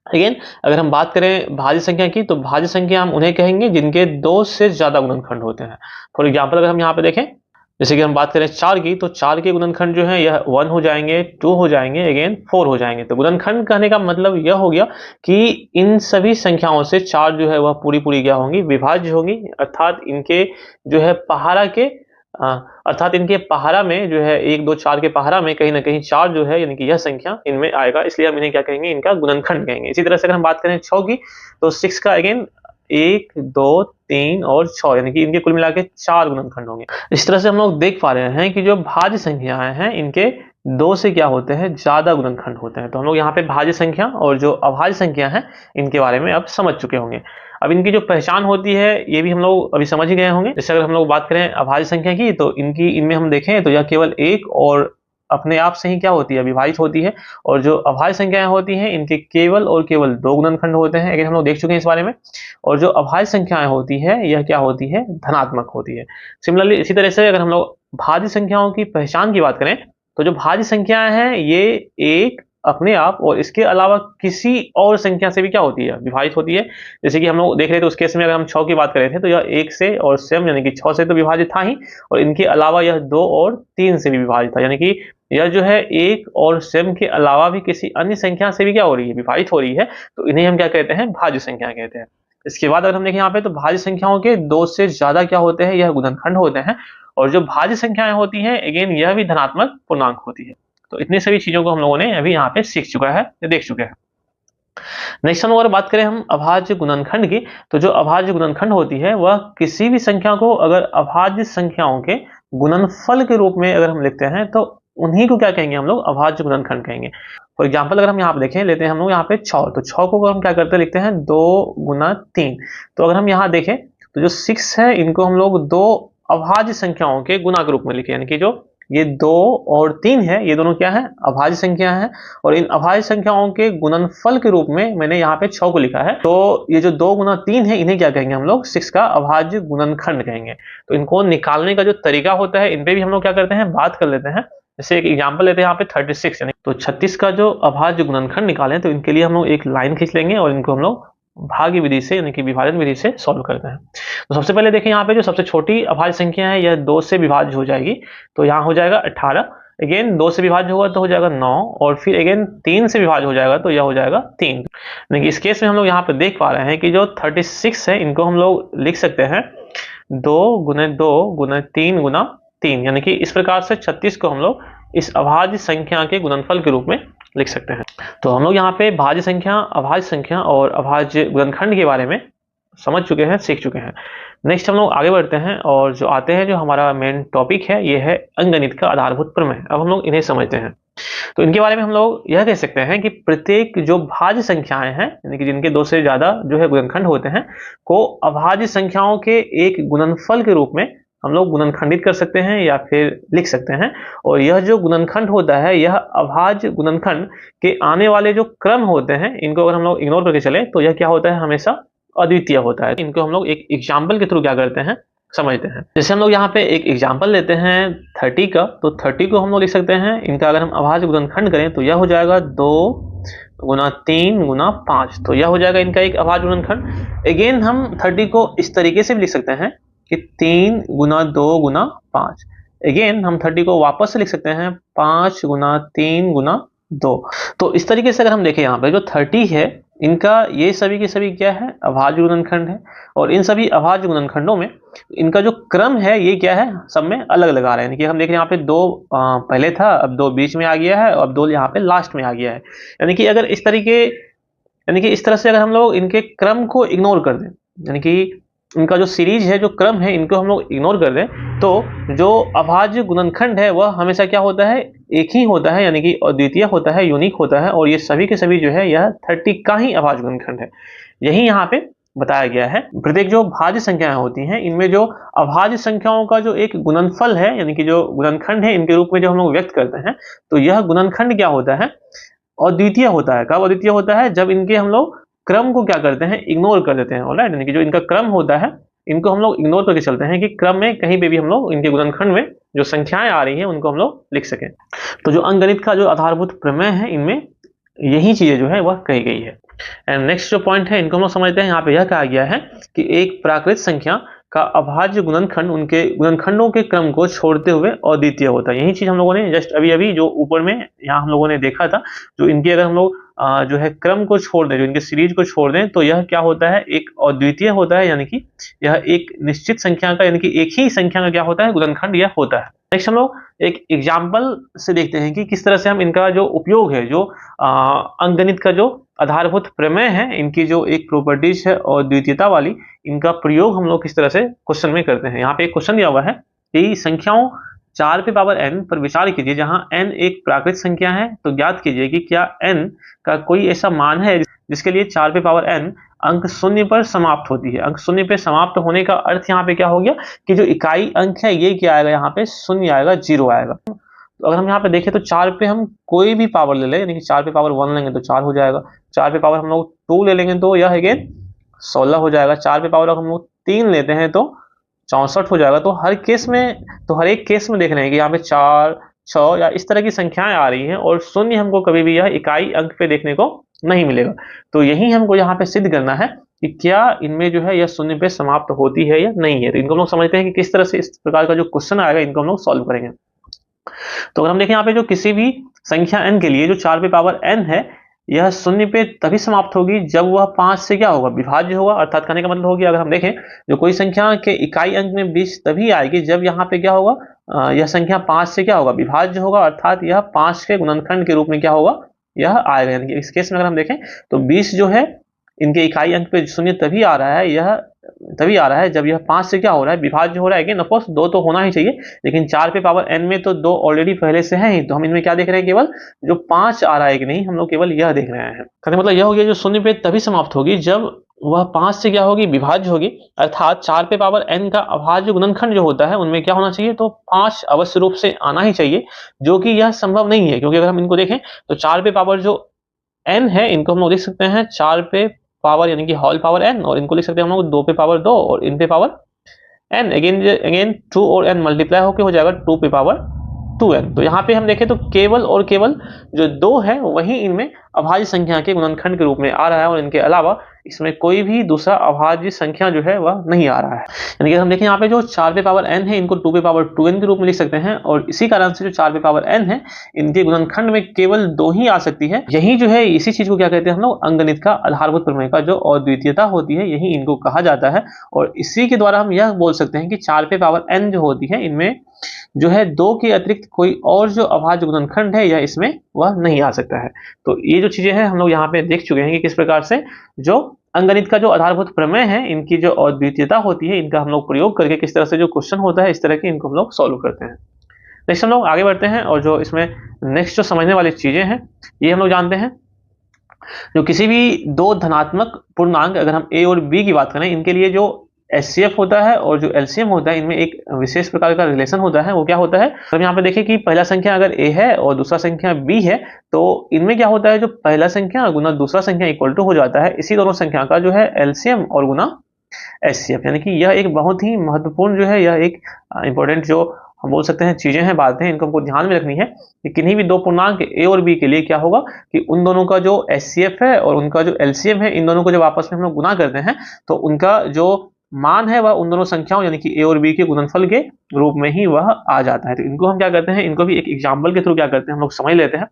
अगेन अगर हम बात करें भाज्य संख्या की, तो भाज्य संख्या हम उन्हें कहेंगे जिनके 2 से ज्यादा गुणनखंड होते हैं। फॉर एग्जाम्पल अगर हम यहाँ पे देखें, जैसे कि हम बात करें 4 की, तो 4 के गुणनखंड जो है यह 1 हो जाएंगे, 2 हो जाएंगे, अगेन 4 हो जाएंगे। तो गुणनखंड कहने का मतलब यह हो गया कि इन सभी संख्याओं से 4 जो है वह पूरी पूरी क्या होंगी, विभाज्य होंगी, अर्थात इनके जो है पहाड़ा के अर्थात इनके पहाड़ा में जो है 1, 2, 4 के पहाड़ा में कहीं ना कहीं 4 जो है यानी कि यह संख्या इनमें आएगा, इसलिए हम इन्हें क्या कहेंगे, इनका गुणनखंड कहेंगे। इसी तरह से अगर हम बात करें 6 की, तो 6 का अगेन 1, 2, 3 और 6 यानी कि इनके कुल मिला के 4 गुणनखंड होंगे। इस तरह से हम लोग देख पा रहे हैं कि जो भाज्य संख्याएं हैं इनके 2 से क्या होते हैं, ज्यादा गुणनखंड होते हैं। तो हम लोग यहाँ पे भाज्य संख्या और जो अभाज्य संख्या है इनके बारे में अब समझ चुके होंगे। अब इनकी जो पहचान होती है ये भी हम लोग अभी समझ ही गए होंगे। जैसे अगर हम लोग बात करें अभाज्य संख्या की, तो इनमें हम देखें तो यह केवल एक और अपने आप से ही क्या होती है, विभाजित होती है, और जो अभाज्य संख्याएं होती हैं इनके केवल और केवल 2 गुणनखंड होते हैं। अगर हम लोग देख चुके हैं इस बारे में। और जो अभाज्य संख्याएं होती है यह क्या होती है, धनात्मक होती है। सिमिलरली इसी तरह से अगर हम लोग भाज्य संख्याओं की पहचान की बात करें, तो जो भाज्य संख्याएं हैं ये एक अपने आप और इसके अलावा किसी और संख्या से भी क्या होती है, विभाजित होती है। जैसे कि हम लोग देख रहे थे उस केस में अगर हम 6 की बात कर रहे थे, तो यह 1 से और सेम यानी कि 6 से तो विभाजित था ही, और इनके अलावा यह 2 और 3 से भी विभाजित था, यानी कि यह जो है 1 और सेम के अलावा भी किसी अन्य संख्या से भी क्या हो रही है, विभाजित हो रही है। तो इन्हें हम क्या कहते हैं, भाज्य संख्या कहते हैं। इसके बाद अगर हम देखें यहाँ पे, तो भाज्य संख्याओं के 2 से ज्यादा क्या होते हैं, यह गुणनखंड होते हैं। और जो भाज्य संख्याएं होती हैं अगेन यह भी धनात्मक पूर्णांक होती है। तो इतनी सभी चीजों को हम लोगों ने अभी यहाँ पे सीख चुका है या देख चुके हैं। नेक्स्ट हम अगर बात करें हम अभाज्य गुणनखंड की, तो जो अभाज्य गुणनखंड होती है वह किसी भी संख्या को अगर अभाज्य संख्याओं के गुणनफल के रूप में अगर हम लिखते हैं तो उन्हीं को क्या कहेंगे, हम लोग अभाज्य गुणनखंड कहेंगे। फॉर एग्जाम्पल अगर हम यहाँ पे देखें, लेते हैं हम लोग यहाँ पे 6, तो 6 को हम क्या करते हैं, लिखते हैं 2 गुना 3। तो अगर हम यहाँ देखें तो जो 6 है इनको हम लोग 2 अभाज्य संख्याओं के गुणा के रूप में लिखे, यानी कि जो ये 2 और 3 है ये दोनों क्या है, अभाज्य संख्या है, और इन अभाज्य संख्याओं के गुणनफल के रूप में मैंने यहाँ पे 6 को लिखा है। तो ये जो 2 गुना 3 है इन्हें क्या कहेंगे, हम लोग 6 का अभाज्य गुणनखंड कहेंगे। तो इनको निकालने का जो तरीका होता है इन पे भी हम लोग क्या करते हैं, बात कर लेते हैं। जैसे एक एग्जाम्पल लेते हैं यहाँ पे 36, यानी तो 36 का जो अभाज्य गुणनखंड निकालें, तो इनके लिए हम लोग एक लाइन खींच लेंगे और इनको हम लोग भाग्य विधि से यानी कि विभाजन विधि से सॉल्व करते हैं। तो सबसे पहले देखें यहाँ पे जो सबसे छोटी अभाज्य संख्या है यह 2 से विभाज्य हो जाएगी, तो यहाँ हो जाएगा 18। अगेन 2 से विभाज्य होगा तो हो जाएगा 9, और फिर अगेन 3 से विभाज्य हो जाएगा तो यह हो जाएगा 3। यानी कि इस केस में हम लोग यहाँ पे देख पा रहे हैं कि जो 36 है इनको हम लोग लिख सकते हैं 2 गुना 2 गुना 3 गुना 3, यानी कि इस प्रकार से 36 को हम लोग इस अभाज्य संख्या के गुणनफल के रूप में लिख सकते हैं। तो हम लोग यहाँ पे भाज्य संख्या, अभाज्य संख्या और अभाज्य गुणनखंड के बारे में समझ चुके हैं, सीख चुके हैं। नेक्स्ट हम लोग आगे बढ़ते हैं और जो आते हैं, जो हमारा मेन टॉपिक है ये है अंकगणित का आधारभूत प्रमेय। अब हम लोग इन्हें समझते हैं। तो इनके बारे में हम लोग यह कह सकते हैं कि प्रत्येक जो भाज्य संख्याएं हैं यानी कि जिनके 2 से ज्यादा जो है गुणनखंड होते हैं को अभाज्य संख्याओं के एक गुणनफल के रूप में हम लोग गुणनखंडित कर सकते हैं या फिर लिख सकते हैं। और यह जो गुणनखंड होता है यह अभाज्य गुणनखंड के आने वाले जो क्रम होते हैं इनको अगर हम लोग इग्नोर करके चले तो यह क्या होता है, हमेशा अद्वितीय होता है। इनको हम लोग एक एग्जाम्पल के थ्रू क्या करते हैं, समझते हैं। जैसे हम लोग यहाँ पे एक एग्जाम्पल लेते हैं 30 का, तो 30 को हम लोग लिख सकते हैं, इनका अगर हम अभाज्य गुणनखंड करें तो यह हो जाएगा 2 गुना 3 गुना 5, तो यह हो जाएगा इनका एक अभाज्य गुणनखंड। अगेन हम 30 को इस तरीके से भी लिख सकते हैं कि 3 गुना 2 गुना 5। अगेन हम 30 को वापस से लिख सकते हैं 5 गुना 3 गुना 2। तो इस तरीके से अगर हम देखें यहाँ पे जो 30 है इनका ये सभी के सभी क्या है, अभाज्य गुणनखंड है। और इन सभी अभाज्य गुणनखंडों में इनका जो क्रम है ये क्या है, सब में अलग अलग आ रहा है। यानी कि हम देख रहे हैं यहाँ पे 2 पहले था, अब 2 बीच में आ गया है, और अब 2 यहाँ पे लास्ट में आ गया है। यानी कि अगर इस तरह से अगर हम लोग इनके क्रम को इग्नोर कर दें, यानी कि इनका जो सीरीज है, जो क्रम है, इनको हम लोग इग्नोर कर दें, तो जो अभाज्य गुणनखंड है वह हमेशा क्या होता है, एक ही होता है, यानी कि अद्वितीय होता है, यूनिक होता है। और ये सभी के सभी जो है यह 30 का ही अभाज्य गुणनखंड है। यही यहाँ पे बताया गया है। प्रत्येक जो भाज्य संख्याएं होती हैं, इनमें जो अभाज्य संख्याओं का जो एक गुणनफल है, यानी कि जो गुणनखंड है, इनके रूप में जो हम लोग व्यक्त करते हैं, तो यह गुणनखंड क्या होता है, अद्वितीय होता है। कब अद्वितीय होता है, जब इनके हम लोग क्रम को क्या करते हैं, इग्नोर कर देते हैं। ऑलराइट, यानी कि जो इनका क्रम होता है, इनको हम लोग इग्नोर करके चलते हैं कि क्रम में कहीं पे भी हम लोग इनके गुणनखंड में जो संख्याएं आ रही हैं उनको हम लोग लिख सकें। तो जो अंकगणित का जो आधारभूत प्रमेय है, इनमें यही चीजें जो है वह कही गई है। एंड नेक्स्ट जो पॉइंट है, इनको हम लोग समझते हैं। यहाँ पे यह कहा गया है कि एक प्राकृत संख्या का अभाज्य गुणनखंड उनके गुणनखंडों के क्रम को छोड़ते हुए अद्वितीय होता है। यही चीज हम लोगों ने जस्ट अभी अभी जो ऊपर में यहाँ हम लोगों ने देखा था, जो इनकी अगर हम लोग जो है क्रम को छोड़ दें, जो इनके सीरीज को छोड़ दें, तो यह क्या होता है, एक अद्वितीय होता है। यानी कि यह एक निश्चित संख्या का, यानी कि एक ही संख्या का क्या होता है, गुणनखंड यह होता है। नेक्स्ट हम लोग एक एग्जाम्पल से देखते हैं कि किस तरह से हम इनका जो उपयोग है, जो अंकगणित का जो आधारभूत प्रमेय है, इनकी जो एक प्रॉपर्टीज है और द्वितीयता वाली, इनका प्रयोग हम लोग किस तरह से क्वेश्चन में करते हैं। यहाँ पे एक क्वेश्चन दिया हुआ है कि संख्याओं 4 पे पावर n पर विचार कीजिए, जहां n एक प्राकृत संख्या है। तो ज्ञात कीजिए कि क्या n का कोई ऐसा मान है जिसके लिए 4 पे पावर n अंक शून्य पर समाप्त होती है। अंक शून्य पे समाप्त होने का अर्थ यहाँ पे क्या हो गया कि जो इकाई अंक है ये क्या आएगा, यहाँ पे शून्य आएगा, 0 आएगा। तो अगर हम यहाँ पे देखें तो 4 पे हम कोई भी पावर ले लें, यानी कि 4 पे पावर 1 लेंगे तो 4 हो जाएगा। 4 पे पावर हम लोग 2 ले लेंगे तो यह अगेन 16 हो जाएगा। 4 पे पावर हम लोग 3 लेते हैं तो 64 हो जाएगा। तो हर एक केस में देख रहे हैं कि यहाँ पे 4, 6 या इस तरह की संख्याएं आ रही हैं, और शून्य हमको कभी भी यह इकाई अंक पे देखने को नहीं मिलेगा। तो यही हमको यहाँ पे सिद्ध करना है कि क्या इनमें जो है यह शून्य पे समाप्त होती है या नहीं है। तो इनको हम लोग समझते हैं कि किस तरह से इस प्रकार का जो क्वेश्चन आएगा, इनको हम लोग सॉल्व करेंगे। तो अगर हम देखें यहाँ पे जो किसी भी संख्या n के लिए जो 4 पे पावर n है, यह शून्य पे तभी समाप्त होगी जब वह 5 से क्या होगा, विभाज्य होगा। अर्थात कहने का मतलब होगी, अगर हम देखें जो कोई संख्या के इकाई अंक में 20 तभी आएगी जब यहाँ पे क्या होगा, यह संख्या 5 से क्या होगा, विभाज्य होगा। अर्थात यह 5 के गुणनखंड के रूप में क्या होगा, यह आएगा। यानी कि इस केस में अगर हम देखें तो 20 जो है इनके इकाई अंक पे शून्य तभी आ रहा है, यह तभी आ रहा है जब यह 5 से क्या हो रहा है, विभाज्य हो रहा है। अगेन ऑफ कोर्स 2 तो होना ही चाहिए, लेकिन 4 पे पावर n में तो 2 ऑलरेडी पहले से है ही। तो हम इनमें क्या देख रहे हैं, केवल जो 5 आ रहा है कि नहीं, हम लोग केवल यह देख रहे हैं। कहने मतलब यह हो गया, जो शून्य पे तभी समाप्त होगी जब वह 5 से क्या होगी, विभाज्य होगी। अर्थात 4 पे पावर n का अभाज्य गुणनखंड जो होता है उनमें क्या होना चाहिए, तो 5 अवश्य रूप से आना ही चाहिए, जो कि यह संभव नहीं है। क्योंकि अगर हम इनको देखें तो 4 पे पावर जो n है, इनको हम लोग लिख सकते हैं 4 पे पावर यानी कि होल पावर n, और इनको लिख सकते हैं हम लोग 2 पे पावर 2 और इन पे पावर n। अगेन 2 और n मल्टीप्लाई होकर हो जाएगा 2 पे पावर 2n। तो यहाँ पे हम देखें तो केवल और केवल जो 2 है वही इनमें अभाज्य संख्या के गुणनखंड के रूप में आ रहा है, और इनके अलावा इसमें कोई भी दूसरा अभाज्य संख्या जो है वह नहीं आ रहा है। यानी कि हम देखें यहाँ पे जो 4 पे पावर n है, इनको 2 पे पावर 2n के रूप में लिख सकते हैं, और इसी कारण से जो 4 पे पावर n है, इनके गुणनखंड में केवल 2 ही आ सकती है। यही जो है, इसी चीज को क्या कहते हैं हम लोग, अंकगणित का आधारभूत प्रमेय का जो अद्वितीयता होती है, यही इनको कहा जाता है। और इसी के द्वारा हम यह बोल सकते हैं कि 4 पे पावर n जो होती है, इनमें जो है 2 के अतिरिक्त कोई और जो अभाज्य गुणनखंड है, यह इसमें वह नहीं आ सकता है। तो ये जो चीजें हैं हम लोग यहाँ पे देख चुके हैं कि किस प्रकार से जो अंकगणित का जो आधारभूत प्रमेय है, इनकी जो अद्वितीयता होती है, इनका हम लोग प्रयोग करके किस तरह से जो क्वेश्चन होता है, इस तरह के इनको हम लोग सॉल्व करते हैं। नेक्स्ट हम लोग आगे बढ़ते हैं, और जो इसमें नेक्स्ट जो समझने वाली चीजें हैं, ये हम लोग जानते हैं। जो किसी भी 2 धनात्मक पूर्णांक, अगर हम a और b की बात करें, इनके लिए जो HCF होता है और जो LCM होता है, इनमें एक विशेष प्रकार का रिलेशन होता है। वो क्या होता है, तो हम यहाँ पे देखें कि पहला संख्या अगर a है और दूसरा संख्या b है, तो इनमें क्या होता है, जो पहला संख्या गुना दूसरा संख्या इक्वल टू हो जाता है इसी दोनों संख्या का जो है LCM और गुना HCF। यानी कि यह एक बहुत ही महत्वपूर्ण जो है, यह एक इंपॉर्टेंट जो हम बोल सकते हैं चीजें हैं, बातें हैं, इनको हमको ध्यान में रखनी है कि किन्हीं भी 2 पूर्णांक a और b के लिए क्या होगा कि उन दोनों का जो HCF है और उनका जो LCM है, इन दोनों को जब आपस में हम लोग गुना करते हैं तो उनका जो मान है वह उन दोनों संख्याओं यानी कि a और b के गुणनफल के रूप में ही वह आ जाता है। तो इनको हम क्या करते हैं, इनको भी एक एग्जाम्पल के थ्रू क्या करते हैं, हम लोग समझ लेते हैं।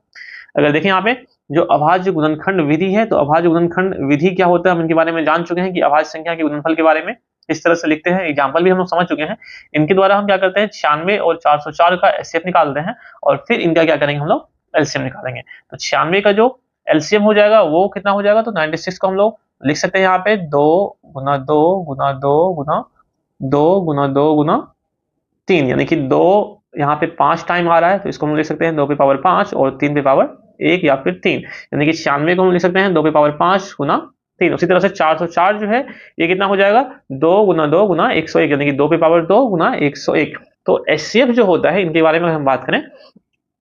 अगर देखें यहाँ पे जो अभाज्य गुणनखंड विधि है, तो अभाज्य गुणनखंड विधि क्या होता है हम इनके बारे में जान चुके हैं कि अभाज्य संख्या के गुणनफल के बारे में इस तरह से लिखते हैं, एग्जाम्पल भी हम लोग समझ चुके हैं। इनके द्वारा हम क्या करते हैं 96 और 404 का एचसीएफ निकालते हैं और फिर इनका क्या करेंगे हम लोग एलसीएम निकालेंगे। तो 96 का जो एलसीएम हो जाएगा वो कितना हो जाएगा, तो 96 को हम लोग लिख सकते हैं यहाँ पे 2 गुना 2 गुना 2 गुना 2 गुना 2 गुना 3, यानी कि 2 यहाँ पे 5 टाइम आ रहा है तो इसको हम लिख सकते हैं 2 पे पावर 5 और 3 पे पावर 1 या फिर 3, यानी कि 96 को हम लिख सकते हैं 2 पे पावर 5 गुना 3। उसी तरह से 404 जो है ये कितना हो जाएगा 2 गुना 2 गुना 101, यानी कि 2 पे पावर 2 गुना 101। तो एचसीएफ जो होता है इनके बारे में हम बात करें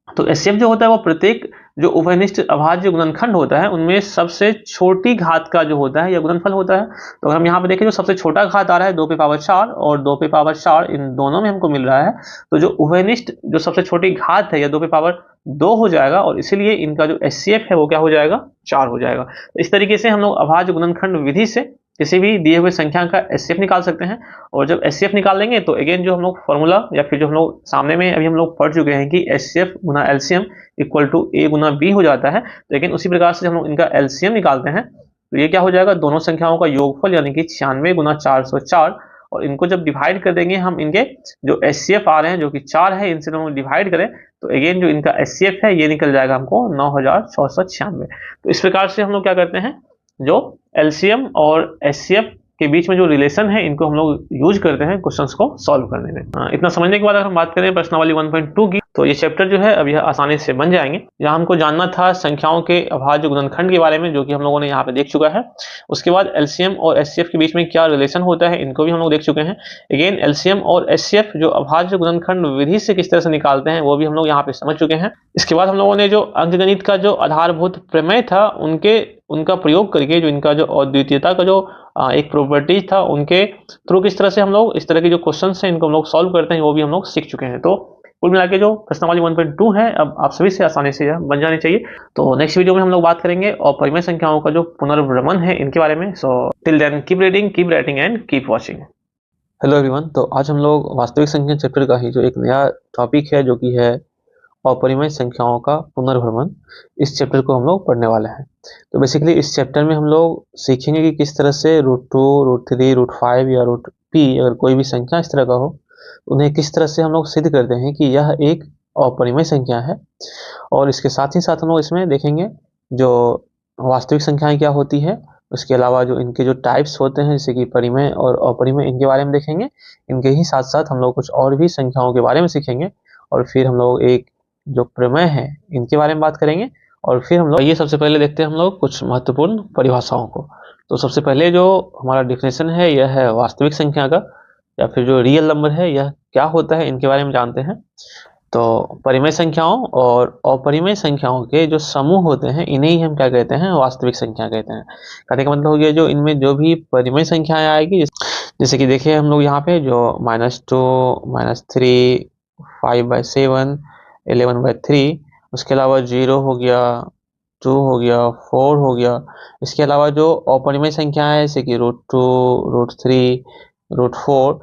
तो एचसीएफ जो होता है वो प्रत्येक जो उभयनिष्ठ अभाज्य गुणनखंड होता है उनमें सबसे छोटी घात का जो होता है या गुणनफल होता है। तो अगर हम यहाँ पे देखें जो सबसे छोटा घात आ रहा है 2 पे पावर 4 और 2 पे पावर 4, इन दोनों में हमको मिल रहा है, तो जो उभयनिष्ठ जो सबसे छोटी घात है या 2 पे पावर 2 हो जाएगा और इसीलिए इनका जो एचसीएफ है वो क्या हो जाएगा 4 हो जाएगा। तो इस तरीके से हम लोग अभाज्य गुणनखंड विधि से किसी भी दिए हुए संख्या का एचसीएफ निकाल सकते हैं। और जब एचसीएफ निकालेंगे तो अगेन जो हम लोग फॉर्मूला या फिर जो हम लोग सामने में अभी हम लोग पढ़ चुके हैं कि एचसीएफ गुना एलसीएम इक्वल टू ए गुना बी हो जाता है। तो लेकिन उसी प्रकार से हम लोग इनका एलसीएम निकालते हैं तो ये क्या हो जाएगा दोनों संख्याओं का योगफल, यानी कि 96 गुना 404, और इनको जब डिवाइड कर देंगे हम इनके जो एचसीएफ आ रहे हैं जो कि 4 है इनसे हम डिवाइड करें तो अगेन जो इनका एचसीएफ है ये निकल जाएगा हमको 9696। तो इस प्रकार से हम लोग क्या करते हैं जो एलसीएम और एचसीएफ के बीच में जो रिलेशन है इनको हम लोग यूज करते हैं क्वेश्चंस को सॉल्व करने में। इतना समझने के बाद अगर हम बात करें प्रश्नावली 1.2 की तो ये चैप्टर जो है अब यह आसानी से बन जाएंगे। यहाँ हमको जानना था संख्याओं के अभाज्य गुणनखंड के बारे में जो कि हम लोगों ने यहाँ पे देख चुका है। उसके बाद एलसीएम और एचसीएफ के बीच में क्या रिलेशन होता है इनको भी हम लोग देख चुके हैं। अगेन एलसीएम और एचसीएफ जो अभाज्य गुणनखंड विधि से किस तरह से निकालते हैं वो भी हम लोग यहाँ पे समझ चुके हैं। इसके बाद हम लोगों ने जो अंकगणित का जो आधारभूत प्रमेय था उनका प्रयोग करके जो इनका जो अद्वितीयता का जो एक प्रॉपर्टीज था उनके थ्रू किस तरह से हम लोग इस तरह के जो क्वेश्चंस हैं इनको हम लोग सॉल्व करते हैं वो भी हम लोग सीख चुके हैं। तो कुल मिला के जो प्रश्नावली 1.2 है अब आप सभी से आसानी से यह बन जानी चाहिए। तो नेक्स्ट वीडियो में हम लोग बात करेंगे अपरिमेय संख्याओं का जो पुनर्भ्रमण है इनके बारे में। So till then keep reading, keep writing and keep watching. Hello everyone, तो आज हम लोग वास्तविक संख्या चैप्टर का ही जो एक नया टॉपिक है जो कि है अपरिमेय संख्याओं का पुनर्भ्रमण, इस चैप्टर को हम लोग पढ़ने वाले हैं। तो बेसिकली इस चैप्टर में हम लोग सीखेंगे कि किस तरह से √2, √3, √5 या √p अगर कोई भी संख्या इस तरह का हो उन्हें किस तरह से हम लोग सिद्ध करते हैं कि यह एक अपरिमेय संख्या है। और इसके साथ ही साथ हम लोग इसमें देखेंगे जो वास्तविक संख्याएं क्या होती है, उसके अलावा जो इनके जो टाइप्स होते हैं जैसे कि परिमेय और अपरिमेय इनके बारे में देखेंगे। इनके ही साथ साथ हम लोग कुछ और भी संख्याओं के बारे में सीखेंगे और फिर हम लोग एक जो प्रमेय है इनके बारे में बात करेंगे। और फिर हम लोग ये सबसे पहले देखते हैं हम लोग कुछ महत्वपूर्ण परिभाषाओं को। तो सबसे पहले जो हमारा डिफिनेशन है यह है वास्तविक संख्या का या फिर जो रियल नंबर है यह क्या होता है इनके बारे में जानते हैं। तो परिमेय संख्याओं और अपरिमेय संख्याओं के जो समूह होते हैं इन्हें ही हम क्या कहते हैं वास्तविक संख्या कहते हैं। कहने का मतलब हो गया जो इनमें जो भी परिमेय संख्याएं आएगी जैसे कि देखिए हम लोग यहाँ पे जो -2, -3, 5/7, 11/3, उसके अलावा 0 हो गया, 2 हो गया, 4 हो गया। इसके अलावा जो अपरिमेय संख्याएं जैसे कि √2, √3, √4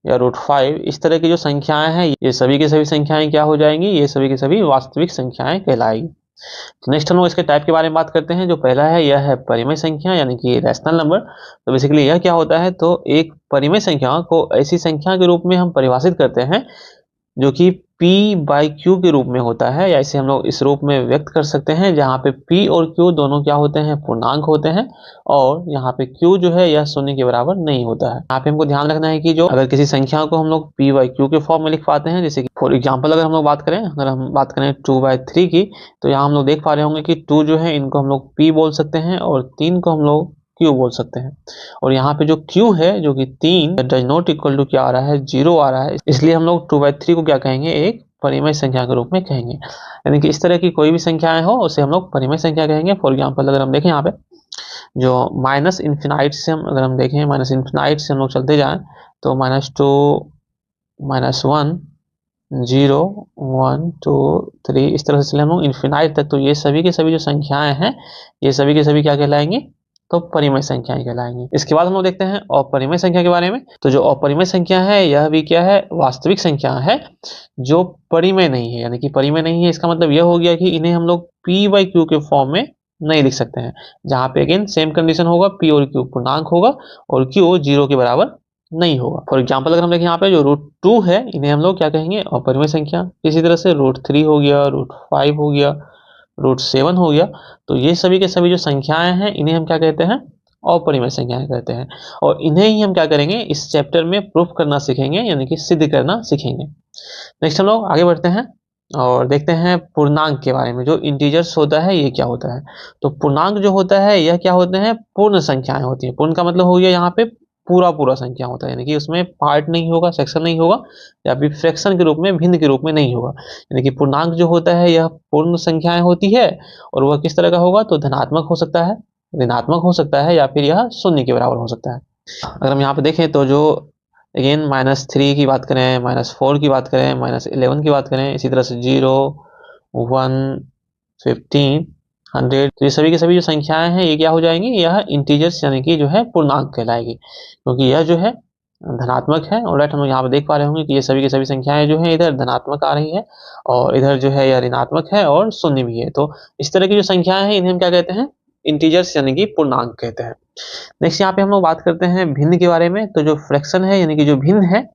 या √5 इस तरह की जो संख्याएं हैं ये सभी की सभी संख्याएं क्या हो जाएंगी, ये सभी की सभी वास्तविक संख्याएं कहलाएगी। तो नेक्स्ट हम लोग इसके टाइप के बारे में बात करते हैं। जो पहला है यह है परिमेय संख्या यानी कि रैशनल नंबर। तो बेसिकली यह क्या होता है, तो एक परिमेय संख्या को ऐसी संख्या के रूप में हम परिभाषित करते हैं जो कि p/q के रूप में होता है, या इसे हम लोग इस रूप में व्यक्त कर सकते हैं जहाँ पे p और q दोनों क्या होते हैं पूर्णांक होते हैं और यहाँ पे q जो है यह शून्य के बराबर नहीं होता है। यहाँ पे हमको ध्यान रखना है कि जो अगर किसी संख्या को हम लोग p/q के फॉर्म में लिख पाते हैं, जैसे कि फॉर एग्जाम्पल अगर हम बात करें 2/3 की, तो यहाँ हम लोग देख पा रहे होंगे कि 2 जो है इनको हम लोग p बोल सकते हैं और 3 को हम लोग q बोल सकते हैं। और यहाँ पे जो q है जो कि 3 डज नॉट इक्वल टू क्या आ रहा है 0 आ रहा है, इसलिए हम लोग 2/3 को क्या कहेंगे एक परिमेय संख्या के रूप में कहेंगे। यानी कि इस तरह की कोई भी संख्याएं हो उसे हम लोग परिमेय संख्या कहेंगे। फॉर एग्जाम्पल अगर हम देखें यहाँ पे जो -∞ से अगर हम देखें -∞ से हम लोग चलते जाएं तो -2, -1, 0, 1, 2, 3 इस तरह से चले हम लोग इन्फिनाइट तक। तो ये सभी के सभी जो संख्याएं हैं ये सभी के सभी क्या कहलाएंगी तो परिमेय संख्याएं कहलाएंगी। इसके बाद हम लोग देखते हैं अपरिमेय संख्या के बारे में। तो जो अपरिमेय संख्या है यह भी क्या है, वास्तविक संख्या है जो परिमेय नहीं है। यानी कि परिमेय नहीं है इसका मतलब यह हो गया कि इन्हें हम लोग p/q के फॉर्म में नहीं लिख सकते हैं, जहां पे अगेन सेम कंडीशन होगा, p और q पूर्णांक होगा और q 0 के बराबर नहीं होगा। फॉर एग्जाम्पल अगर हम देखें यहाँ पे जो √2 है इन्हें हम लोग क्या कहेंगे, अपरिमेय संख्या। इसी तरह से √3 हो गया, √5 हो गया, √7 हो गया। तो ये सभी के सभी जो संख्याएं हैं इन्हें हम क्या कहते हैं, अपरिमेय संख्याएं कहते हैं। और इन्हें ही हम क्या करेंगे, इस चैप्टर में प्रूफ करना सीखेंगे, यानी कि सिद्ध करना सीखेंगे। नेक्स्ट हम लोग आगे बढ़ते हैं और देखते हैं पूर्णांक के बारे में। जो इंटीजर्स होता है ये क्या होता है। तो पूर्णांक जो होता है यह क्या होते हैं, पूर्ण संख्याएं होती हैं। पूर्ण का मतलब हो गया यहाँ पे पूरा पूरा संख्या होता है, यानी कि उसमें पार्ट नहीं होगा, सेक्शन नहीं होगा, या फिर फ्रैक्शन के रूप में, भिन्न के रूप में नहीं होगा। यानी कि पूर्णांक जो होता है यह पूर्ण संख्याएं होती है और वह किस तरह का होगा, तो धनात्मक हो सकता है, ऋणात्मक हो सकता है, या फिर यह शून्य के बराबर हो सकता है। अगर हम यहाँ पे देखें तो जो अगेन -3 की बात करें, -4 की बात करें, -11 की बात करें, इसी तरह से 0, 1, 15, 100, तो ये सभी की सभी जो संख्याएं हैं ये क्या हो जाएंगी, यह इंटीजर्स यानी कि जो है पूर्णांक कहलाएगी, क्योंकि यह जो है धनात्मक है। और राइट हम यहाँ पे देख पा रहे होंगे कि ये सभी की सभी संख्याएं जो है इधर धनात्मक आ रही है और इधर जो है यह ऋणात्मक है और शून्य भी है। तो इस तरह की जो संख्याएं हैं इन्हें हम क्या कहते हैं, इंटीजर्स यानी कि पूर्णांक कहते हैं। नेक्स्ट यहाँ पे हम लोग बात करते हैं भिन्न के बारे में। तो जो फ्रैक्शन है यानी कि जो भिन्न है,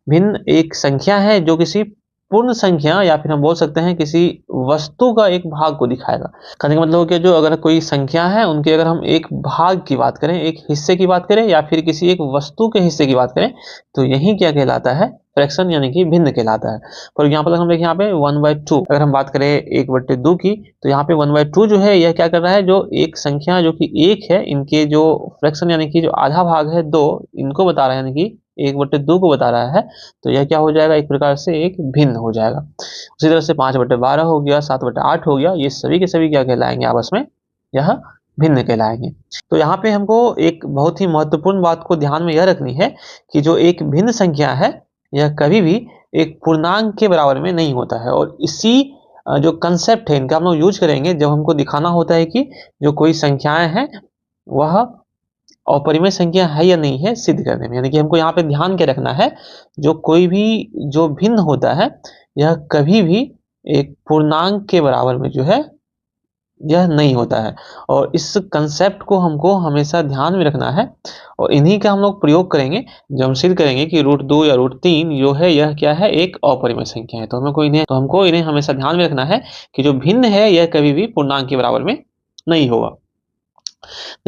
भिन्न एक संख्या है जो किसी पूर्ण संख्या या फिर हम बोल सकते हैं किसी वस्तु का एक भाग को दिखाएगा। कहने का मतलब हो गया, जो अगर कोई संख्या है उनके अगर हम एक भाग की बात करें, एक हिस्से की बात करें, या फिर किसी एक वस्तु के हिस्से की बात करें, तो यही क्या कहलाता है, फ्रैक्शन यानी कि भिन्न कहलाता है। फॉर एग्जाम्पल हम देखें यहाँ पे 1/2, अगर हम बात करें 1/2 की, तो यहाँ पे 1/2 जो है यह क्या कर रहा है, जो एक संख्या जो कि 1 है, इनके जो फ्रैक्शन यानी कि जो आधा भाग है 2, इनको बता रहा है, यानी कि 1/2 को बता रहा है। तो यह क्या हो जाएगा, एक प्रकार से एक भिन्न हो जाएगा। उसी तरह से 5/12 हो गया, 7/8 हो गया, ये सभी के सभी क्या कहलाएंगे आपस में, यह भिन्न कहलाएंगे। तो यहाँ पे हमको एक बहुत ही महत्वपूर्ण बात को ध्यान में यह रखनी है कि जो एक भिन्न संख्या है यह कभी भी एक पूर्णांक के बराबर में नहीं होता है। और इसी जो कंसेप्ट है इनका हम लोग यूज करेंगे जब हमको दिखाना होता है कि जो कोई संख्याएं हैं वह अपरिमेय संख्या है या नहीं है सिद्ध करने में। यानी कि हमको यहाँ पे ध्यान क्या रखना है, जो कोई भी जो भिन्न होता है यह कभी भी एक पूर्णांक के बराबर में जो है यह नहीं होता है। और इस कंसेप्ट को हमको हमेशा ध्यान में रखना है और इन्हीं का हम लोग प्रयोग करेंगे जब हम सिद्ध करेंगे कि √2 या √3 जो है यह क्या है, एक अपरिमेय संख्या है। तो हमको इन्हें हमेशा ध्यान में रखना है कि जो भिन्न है यह कभी भी पूर्णांक के बराबर में नहीं होगा।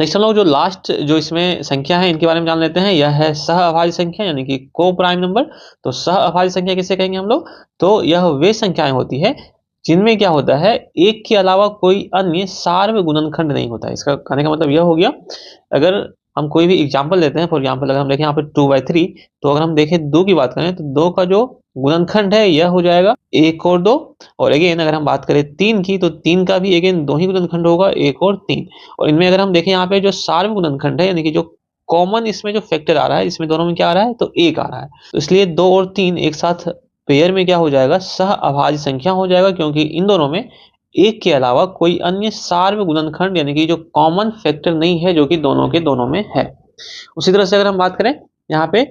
नेक्स्ट हम लोग जो लास्ट जो इसमें संख्या है इनके बारे में जान लेते हैं। यह है सह अभाज्य संख्या यानी कि को प्राइम नंबर। तो सह अभाज्य संख्या किसे कहेंगे हम लोग, तो यह वे संख्याएं होती है जिनमें क्या होता है, एक के अलावा कोई अन्य सार्व गुणनखंड नहीं होता है। इसका कहने का मतलब यह हो गया, अगर हम कोई भी एग्जाम्पल लेते हैं, फॉर एग्जाम्पल अगर हम देखें यहाँ पे 2/3, तो अगर हम देखें 2 की बात करें तो 2 का जो गुणनखंड है यह हो जाएगा 1 और 2। और अगेन अगर हम बात करें 3 की, तो 3 का भी अगेन 2 ही गुणनखंड होगा, 1 और 3। और इनमें अगर हम देखें यहाँ पे जो सार्व गुणनखंड है यानी कि जो कॉमन इसमें जो फैक्टर आ रहा है, इसमें दोनों में क्या आ रहा है, तो 1 आ रहा है। तो इसलिए 2 और 3 एक साथ पेयर में क्या हो जाएगा, सह अभाज्य संख्या हो जाएगा, क्योंकि इन दोनों में एक के अलावा कोई अन्य सार्व गुणनखंड यानी कि जो कॉमन फैक्टर नहीं है जो कि दोनों के दोनों में है। उसी तरह से अगर हम बात करें यहाँ पे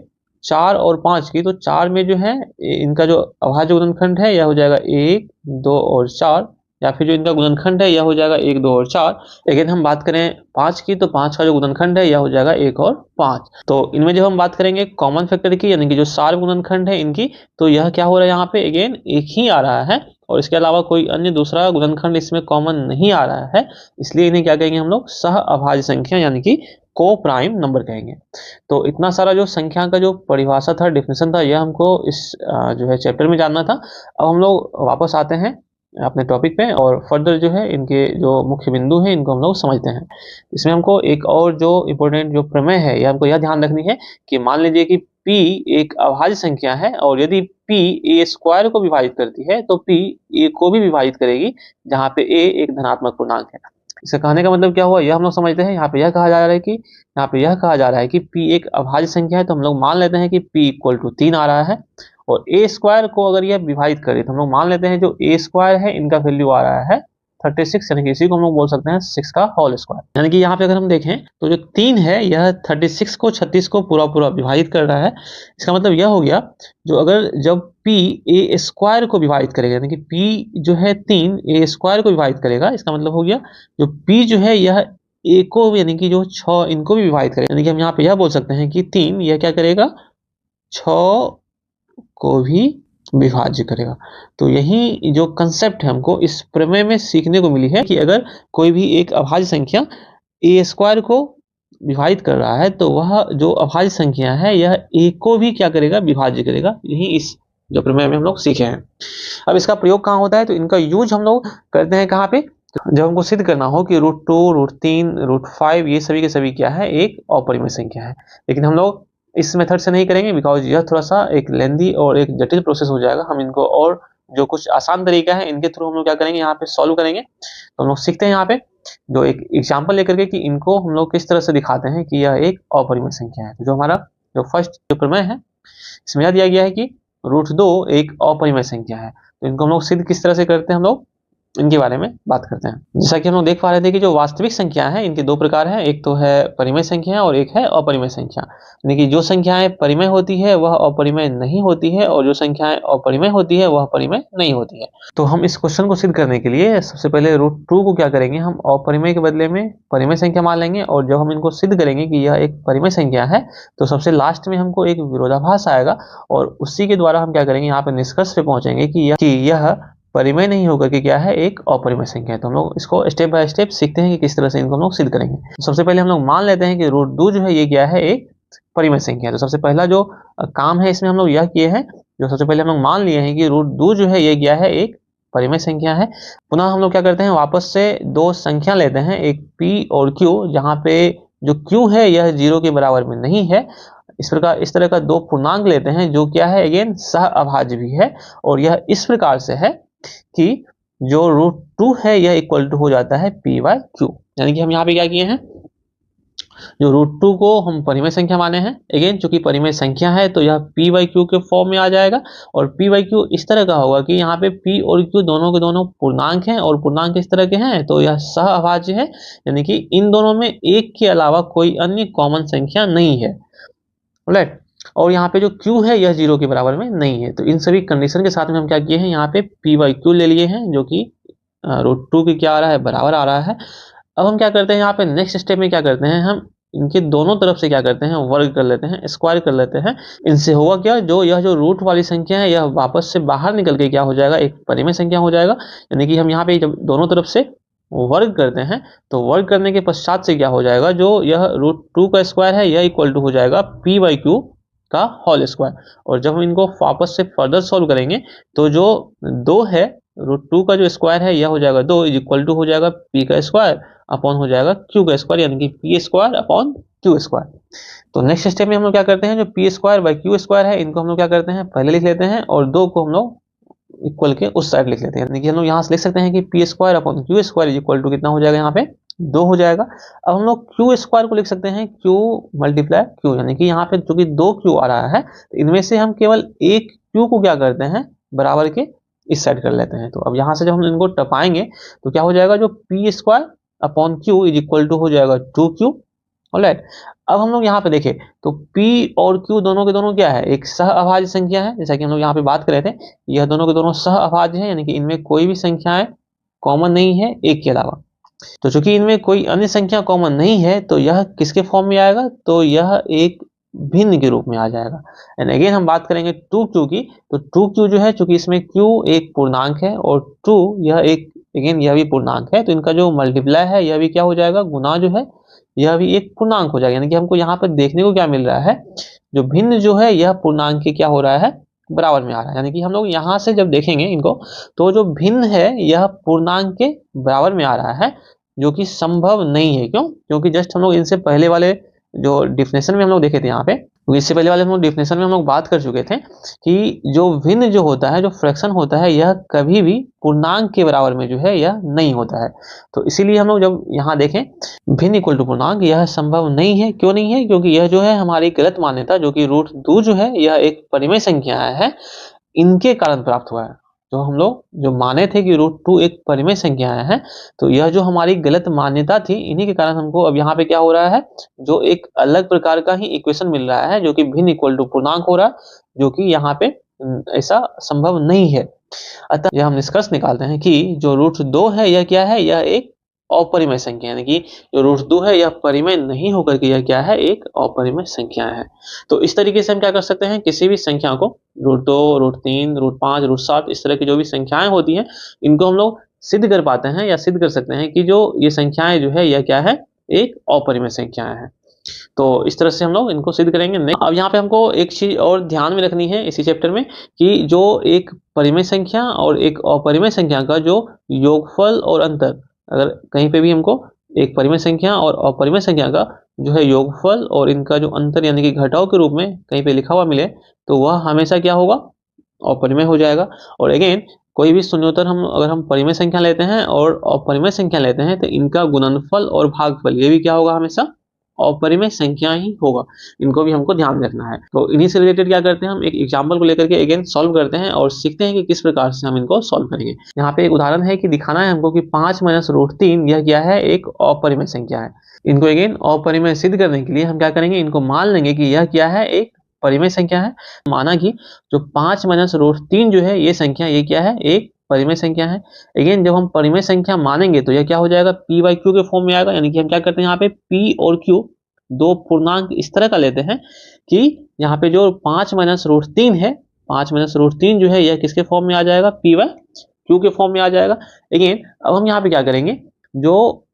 4 और 5 की, तो 4 में जो है इनका जो अभाज्य गुणनखंड है यह हो जाएगा 1, 2 और 4, या फिर जो इनका गुणनखंड है यह हो जाएगा 1, 2 और 4। लेकिन हम बात करें 5 की, तो 5 का जो गुणनखंड है यह हो जाएगा 1 और 5। तो इनमें जब हम बात करेंगे कॉमन फैक्टर की यानी कि जो सार्व गुणनखंड है इनकी, तो यह क्या हो रहा है, यहाँ पे अगेन 1 ही आ रहा है और इसके अलावा कोई अन्य दूसरा गुणनखंड इसमें कॉमन नहीं आ रहा है। इसलिए इन्हें क्या कहेंगे हम लोग, सह अभाज्य संख्या यानी कि को प्राइम नंबर कहेंगे। तो इतना सारा जो संख्या का जो परिभाषा था, डेफिनेशन था, यह हमको इस जो है चैप्टर में जानना था। अब हम लोग वापस आते हैं अपने टॉपिक पे और फर्दर जो है इनके जो मुख्य बिंदु हैं इनको हम लोग समझते हैं। इसमें हमको एक और जो इम्पोर्टेंट जो प्रमेय है यह हमको यह ध्यान रखनी है कि मान लीजिए कि p एक अभाज्य संख्या है और यदि p a² को विभाजित करती है तो p a को भी विभाजित करेगी, जहाँ पे a एक धनात्मक पूर्णांक है। इसका कहने का मतलब क्या हुआ, यह हम लोग समझते हैं। यहाँ पे यह कहा जा रहा है कि p एक अभाज्य संख्या है, तो हम लोग मान लेते हैं कि p = 3 आ रहा है और a² को अगर यह विभाजित करे तो हम लोग मान लेते हैं जो a² है इनका वैल्यू आ रहा है 36, यानी कि इसी को हम लोग बोल सकते हैं 6 का होल स्क्वायर। यानी कि यहाँ पे अगर हम देखें तो जो 3 है यह 36 को 36 को पूरा पूरा विभाजित कर रहा है। इसका मतलब यह हो गया जो अगर जब p a स्क्वायर को विभाजित करेगा, यानी कि p जो है 3 a स्क्वायर को विभाजित करेगा, इसका मतलब हो गया जो p जो है यह a को यानी कि जो 6 इनको भी विभाजित करेगा। यानी कि हम यहाँ पे यह बोल सकते हैं कि 3 यह क्या करेगा, 6 को भी विभाज्य करेगा। तो यही जो कंसेप्ट है हमको इस प्रमेय में सीखने को मिली है कि अगर कोई भी एक अभाज्य संख्या a स्क्वायर को विभाजित कर रहा है तो वह जो अभाज्य संख्या है यह a को भी क्या करेगा, विभाज्य करेगा। यही इस जो प्रमेय में हम लोग सीखे हैं। अब इसका प्रयोग कहाँ होता है, तो इनका यूज हम लोग करते हैं कहाँ पे, जब हमको सिद्ध करना हो कि √2, √3, √5 ये सभी के सभी क्या है, एक अपरिमेय संख्या है। लेकिन हम लोग इस मेथड से नहीं करेंगे बिकॉज यह थोड़ा सा एक लेंदी और एक जटिल प्रोसेस हो जाएगा। हम इनको और जो कुछ आसान तरीका है इनके थ्रू हम लोग क्या करेंगे, यहाँ पे सॉल्व करेंगे। तो हम लोग सीखते हैं यहाँ पे जो एक एग्जाम्पल लेकर के कि इनको हम लोग किस तरह से दिखाते हैं कि यह एक अपरिमेय संख्या है। तो जो हमारा जो फर्स्ट जो प्रमेय है इसमें यह दिया गया है कि √2 एक अपरिमेय संख्या है। तो इनको हम लोग सिद्ध किस तरह से करते हैं, हम लोग इनके बारे में बात करते हैं। जैसा कि हम लोग देख पा रहे थे कि जो वास्तविक संख्या है इनके दो प्रकार हैं, एक तो है परिमेय संख्या और एक है अपरिमेय संख्या। यानी कि जो संख्याएं परिमेय होती है वह अपरिमेय नहीं होती है और जो संख्याएं अपरिमेय होती है वह परिमेय नहीं होती है। तो हम इस क्वेश्चन को सिद्ध करने के लिए सबसे पहले √2 को क्या करेंगे, हम अपरिमेय के बदले में परिमेय संख्या मान लेंगे। और जब हम इनको सिद्ध करेंगे कि यह एक परिमेय संख्या है तो सबसे लास्ट में हमको एक विरोधाभास आएगा और उसी के द्वारा हम क्या करेंगे, यहाँ पे निष्कर्ष पे पहुंचेंगे कि यह परिमेय नहीं होकर के क्या है, एक अपरिमेय संख्या है। तो हम लोग इसको स्टेप बाय स्टेप सीखते हैं कि किस तरह से इनको हम लोग सिद्ध करेंगे। तो सबसे पहले हम लोग मान लेते हैं कि √2 जो है ये क्या है, एक परिमेय संख्या है। तो सबसे पहला जो काम है इसमें हम लोग यह किए हैं, जो सबसे पहले हम लोग मान लिए हैं कि √2 जो है ये क्या है, एक परिमेय संख्या है। पुनः हम लोग क्या करते हैं, वापस से दो संख्या लेते हैं, एक p और q, जहाँ पे जो q है यह 0 के बराबर में नहीं है। इस प्रकार इस तरह का दो पूर्णांक लेते हैं जो क्या है, अगेन सह अभाज्य भी है। और यह इस प्रकार से है कि जो √2 है यह इक्वल टू हो जाता है p/q। यानी कि हम यहाँ पे क्या किए हैं, जो √2 को हम परिमेय संख्या माने हैं, अगेन चूंकि परिमेय संख्या है तो यह p/q के फॉर्म में आ जाएगा। और p/q इस तरह का होगा कि यहाँ पे p और q दोनों के दोनों पूर्णांक हैं और पूर्णांक इस तरह के हैं तो यह सह अभाज्य है। यानी कि इन दोनों में एक के अलावा कोई अन्य कॉमन संख्या नहीं है, राइट। और यहाँ पे जो q है यह 0 के बराबर में नहीं है। तो इन सभी कंडीशन के साथ में हम क्या किए हैं, यहाँ पे p/q ले लिए हैं जो कि √2 के क्या आ रहा है, बराबर आ रहा है। अब हम क्या करते हैं, यहाँ पे नेक्स्ट स्टेप में क्या करते हैं, हम इनके दोनों तरफ से क्या करते हैं, वर्ग कर लेते हैं, स्क्वायर कर लेते हैं। इनसे होगा क्या, जो यह जो रूट वाली संख्या है यह वापस से बाहर निकल के क्या हो जाएगा, एक परिमेय संख्या हो जाएगा। यानी कि हम यहाँ पे जब दोनों तरफ से वर्ग करते हैं तो वर्ग करने के पश्चात से क्या हो जाएगा, जो यह √2 का स्क्वायर है यह इक्वल टू हो जाएगा p/q का होल स्क्वायर। और जब हम इनको वापस से फर्दर सॉल्व करेंगे तो जो 2 है, √2 का जो स्क्वायर है यह हो जाएगा 2 इज इक्वल टू हो जाएगा p का स्क्वायर अपॉन हो जाएगा q का स्क्वायर, यानी कि p² अपॉन q स्क्वायर। तो नेक्स्ट स्टेप में हम लोग क्या करते हैं, जो p²/q² है इनको हम लोग क्या करते हैं, पहले लिख लेते हैं और 2 को हम लोग इक्वल के उस साइड लिख लेते हैं। यानी कि हम लोग यहाँ से लिख सकते हैं कि p² upon q² is equal to कितना हो जाएगा, यहाँ पे 2 हो जाएगा। अब हम लोग q² को लिख सकते हैं q मल्टीप्लाई q, यानी कि यहाँ पे चूंकि 2 q आ रहा है तो इनमें से हम केवल एक q को क्या करते हैं, बराबर के इस साइड कर लेते हैं। तो अब यहाँ से जब हम इनको टपाएंगे तो क्या हो जाएगा, जो p² upon q is equal to हो जाएगा 2q, ऑलराइट। अब हम लोग यहाँ पे देखें तो p और q दोनों के दोनों क्या है, एक सह अभाज्य संख्या है। जैसा कि हम लोग यहाँ पे बात कर रहे थे, यह दोनों के दोनों सह अभाज्य है, यानी कि इनमें कोई भी संख्याएं कॉमन नहीं है एक के अलावा। तो चूंकि इनमें कोई अन्य संख्या कॉमन नहीं है तो यह किसके फॉर्म में आएगा, तो यह एक भिन्न के रूप में आ जाएगा। एंड अगेन हम बात करेंगे 2q की, तो 2q जो है चूंकि इसमें q एक पूर्णांक है और 2 यह एक अगेन यह भी पूर्णांक है, तो इनका जो मल्टीप्लाई है यह भी क्या हो जाएगा, गुना जो है यह भी एक पूर्णांक हो जाएगा। यानी कि हमको यहाँ पर देखने को क्या मिल रहा है, जो भिन्न जो है यह पूर्णांक के क्या हो रहा है, बराबर में आ रहा है। यानी कि हम लोग यहाँ से जब देखेंगे इनको तो जो भिन्न है यह पूर्णांक के बराबर में आ रहा है, जो कि संभव नहीं है। क्यों, क्योंकि जस्ट हम लोग इनसे पहले वाले जो डिफिनेशन में हम लोग देखे थे, यहाँ पे इससे पहले वाले हम लोग डिफिनेशन में हम लोग बात कर चुके थे कि जो भिन्न जो होता है, जो फ्रैक्शन होता है, यह कभी भी पूर्णांक के बराबर में जो है यह नहीं होता है। तो इसीलिए हम लोग जब यहाँ देखें भिन्न इक्वल टू पूर्णांक, यह संभव नहीं है। क्यों नहीं है, क्योंकि यह जो है हमारी गलत मान्यता, जो कि √2 जो है यह एक परिमेय संख्या है, इनके कारण प्राप्त हुआ है। जो हम लोग जो माने थे कि √2 एक परिमेय संख्या है, तो यह जो हमारी गलत मान्यता थी, इन्हीं के कारण हमको अब यहाँ पे क्या हो रहा है, जो एक अलग प्रकार का ही इक्वेशन मिल रहा है, जो कि भिन्न इक्वल टू पूर्णांक हो रहा है, जो कि यहाँ पे ऐसा संभव नहीं है। अतः यह हम निष्कर्ष निकालते हैं कि जो √2 है यह क्या है, यह एक अपरिमेय संख्या, यानी कि जो √2 है यह परिमेय नहीं होकर के यह क्या है, एक अपरिमेय संख्या है। तो इस तरीके से हम क्या कर सकते हैं, किसी भी संख्या को √2, √3, √5, √7 इस तरह की जो भी संख्याएं होती हैं, इनको हम लोग सिद्ध कर पाते हैं या सिद्ध कर सकते हैं कि जो ये संख्याएं जो है यह क्या है, एक अपरिमेय संख्याएं हैं। तो इस तरह से हम लोग इनको सिद्ध करेंगे। अब यहाँ पे हमको एक चीज और ध्यान में रखनी है इसी चैप्टर में, कि जो एक परिमेय संख्या और एक अपरिमेय संख्या का जो योगफल और अंतर, अगर कहीं पे भी हमको एक परिमेय संख्या और अपरिमेय संख्या का जो है योगफल और इनका जो अंतर यानी कि घटाव के रूप में कहीं पे लिखा हुआ मिले, तो वह हमेशा क्या होगा, अपरिमेय हो जाएगा। और अगेन कोई भी शून्योत्तर हम अगर हम परिमेय संख्या लेते हैं और अपरिमेय संख्या लेते हैं, तो इनका गुणनफल और भागफल ये भी क्या होगा, हमेशा अपरिमेय संख्या ही होगा। इनको भी हमको ध्यान में रखना है। तो इन्हीं से रिलेटेड क्या करते हैं, हम एक एग्जांपल को लेकर के अगेन सॉल्व करते हैं और सीखते हैं कि किस प्रकार से हम इनको सॉल्व करेंगे। यहाँ पे एक उदाहरण है कि दिखाना है हमको कि 5 - √3 यह क्या है, एक अपरिमेय संख्या है। इनको अगेन अपरिमेय सिद्ध करने के लिए हम क्या करेंगे, इनको मान लेंगे कि यह क्या है, एक परिमेय संख्या है। माना कि जो 5 - √3 जो है ये संख्या, ये क्या है, एक परिमेय संख्या है। अगेन जब हम परिमेय संख्या मानेंगे तो यह क्या हो जाएगा, p/q के फॉर्म में आएगा। यानी कि हम क्या करते हैं, यहाँ पे p और q दो पूर्णांक इस तरह का लेते हैं कि यहाँ पे जो 5 - √3 है, 5 - √3 जो है यह किसके फॉर्म में आ जाएगा, p/q के फॉर्म में आ जाएगा। अगेन अब हम यहाँ पे क्या करेंगे, जो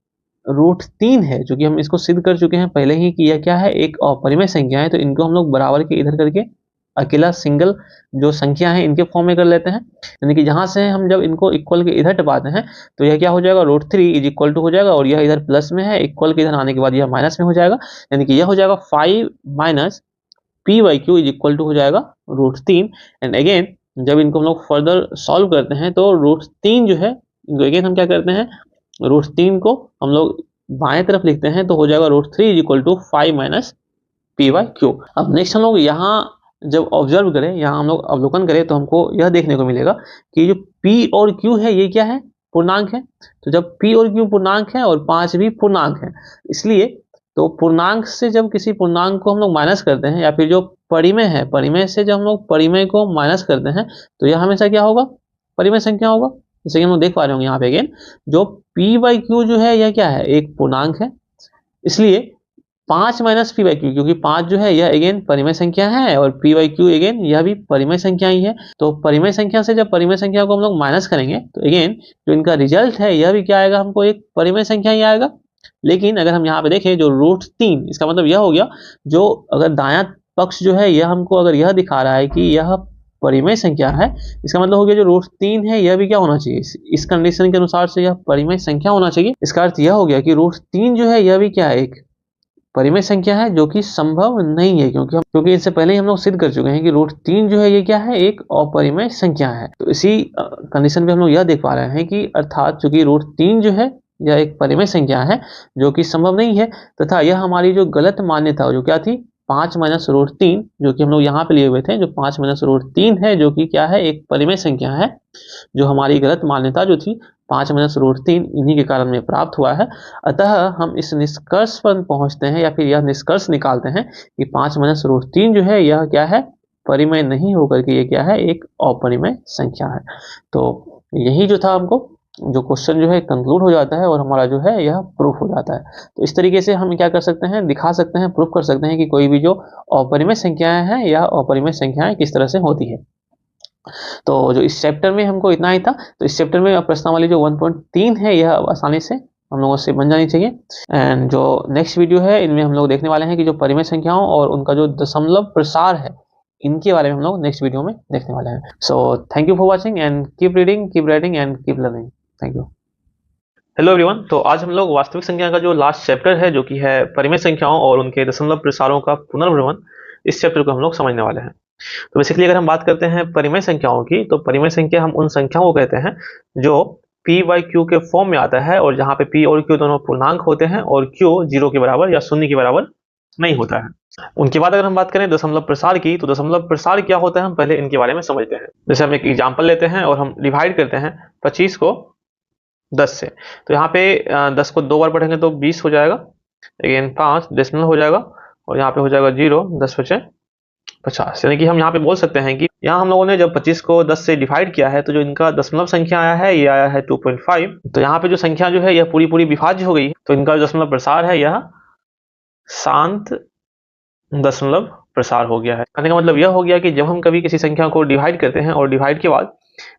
√3 है, जो कि हम इसको सिद्ध कर चुके हैं पहले ही कि यह क्या है, एक अपरिमेय संख्या है, तो इनको हम लोग बराबर के इधर करके अकेला सिंगल जो संख्या है इनके फॉर्म में कर लेते हैं। यानी कि जहां से हम जब इनको इक्वल के इधर टपाते हैं तो यह क्या हो जाएगा, √3 इज इक्वल टू हो जाएगा, और यह इधर प्लस में है, इक्वल के इधर आने के बाद यह माइनस में हो जाएगा। यानी कि यह हो जाएगा 5 - p/q इज इक्वल टू हो जाएगा √3। एंड अगेन जब इनको हम लोग फर्दर सॉल्व करते हैं तो √3 जो है, अगेन हम क्या करते हैं, √3 को हम लोग बाएं तरफ लिखते हैं, तो हो जाएगा √3 इज इक्वल टू 5 - p/q। अब नेक्स्ट हम लोग यहाँ जब ऑब्जर्व करें, यहाँ हम लोग अवलोकन करें, तो हमको यह देखने को मिलेगा कि जो p और q है ये क्या है, पूर्णांक है। तो जब p और q पूर्णांक है और 5 भी पूर्णांक है, इसलिए तो पूर्णांक से जब किसी पूर्णांक को हम लोग माइनस करते हैं, या फिर जो परिमेय है, परिमेय से जब हम लोग परिमेय को माइनस करते हैं, तो यह हमेशा क्या होगा, परिमेय संख्या होगा। जैसे कि हम लोग देख पा रहे होंगे यहाँ पे अगेन, जो p/q जो है यह क्या है, एक पूर्णांक है। इसलिए 5 - p/q, क्योंकि 5 जो है यह अगेन परिमेय संख्या है और p/q अगेन यह भी परिमेय संख्या ही है। तो परिमेय संख्या से जब परिमेय संख्या को हम लोग माइनस करेंगे, तो अगेन जो इनका रिजल्ट है यह भी क्या आएगा, हमको एक परिमेय संख्या ही आएगा। लेकिन अगर हम यहाँ पे देखें, जो √3, इसका मतलब यह हो गया, जो अगर दायां पक्ष जो है यह हमको अगर यह दिखा रहा है कि यह परिमेय संख्या है, इसका मतलब हो गया जो √3 है यह भी क्या होना चाहिए, इस कंडीशन के अनुसार से यह परिमेय संख्या होना चाहिए। इसका अर्थ यह हो गया कि √3 जो है यह भी क्या है, एक परिमेय संख्या है, जो कि संभव नहीं है, क्योंकि इससे पहले ही हम लोग सिद्ध कर चुके हैं कि √3 जो है ये क्या है, एक अपरिमेय संख्या है। तो इसी कंडीशन पे हम लोग यह देख पा रहे हैं कि अर्थात चूंकि √3 जो है यह एक परिमेय संख्या है, जो कि संभव नहीं है, तथा यह हमारी जो गलत मान्यता जो क्या थी, 5 - √3, जो कि हम लोग यहाँ पे लिए हुए थे, जो 5 - √3 है, जो कि क्या है, एक परिमेय संख्या है, जो हमारी गलत मान्यता जो थी 5 - √3 इन्हीं के कारण में प्राप्त हुआ है। अतः हम इस निष्कर्ष पर पहुंचते हैं, या फिर यह निष्कर्ष निकालते हैं कि 5 - √3 जो है यह क्या है, परिमेय नहीं होकर के ये क्या है, एक अपरिमेय संख्या है। तो यही जो था, हमको जो क्वेश्चन जो है कंक्लूड हो जाता है और हमारा जो है यह प्रूफ हो जाता है। तो इस तरीके से हम क्या कर सकते हैं, दिखा सकते हैं, प्रूफ कर सकते हैं कि कोई भी जो अपरिमेय संख्याएं हैं या अपरिमेय संख्याएं किस तरह से होती है। तो जो इस चैप्टर में हमको इतना ही था। तो इस चैप्टर में प्रश्नावली जो 1.3 है यह आसानी से हम लोगों से बन जानी चाहिए। एंड जो नेक्स्ट वीडियो है, इनमें हम लोग देखने वाले हैं कि जो परिमेय संख्याओं और उनका जो दशमलव प्रसार है, इनके बारे में हम लोग नेक्स्ट वीडियो में देखने वाले हैं। So thank you for watching and keep reading, keep writing and keep learning. Thank you. Hello everyone. तो आज हम लोग वास्तविक संख्या का जो लास्ट चैप्टर है, जो कि है परिमेय संख्याओं और उनके दशमलव प्रसारों का पुनर्भ्रमण, इस चैप्टर को हम लोग समझने वाले हैं। तो बेसिकली अगर हम बात करते हैं परिमेय संख्याओं की, तो परिमेय संख्या हम उन संख्याओं को कहते हैं जो p/q के फॉर्म में आता है, और जहां पे p और q दोनों पूर्णांक होते हैं और q 0 के बराबर या शून्य के बराबर नहीं होता है। उनके बाद अगर हम बात करें दशमलव प्रसार की, तो दशमलव प्रसार क्या होता है हम पहले इनके बारे में समझते हैं। जैसे हम एक एग्जांपल लेते हैं और हम डिवाइड करते हैं 25 को 10 से। तो यहाँ पे 10 को 2 बार पढ़ेंगे तो 20 हो जाएगा, अगेन 5 डेसिमल हो जाएगा, और यहाँ पे हो जाएगा 0, 10 बचे 50। यानी कि हम यहाँ पे बोल सकते हैं कि यहाँ हम लोगों ने जब 25 को 10 से डिवाइड किया है तो जो इनका दशमलव संख्या आया है ये आया है 2.5। तो यहाँ पे जो संख्या जो है यह पूरी पूरी विभाज्य हो गई है, तो इनका जो दशमलव प्रसार है यह शांत दशमलव प्रसार हो गया है। कहने का मतलब यह हो गया कि जब हम कभी किसी संख्या को डिवाइड करते हैं और डिवाइड के बाद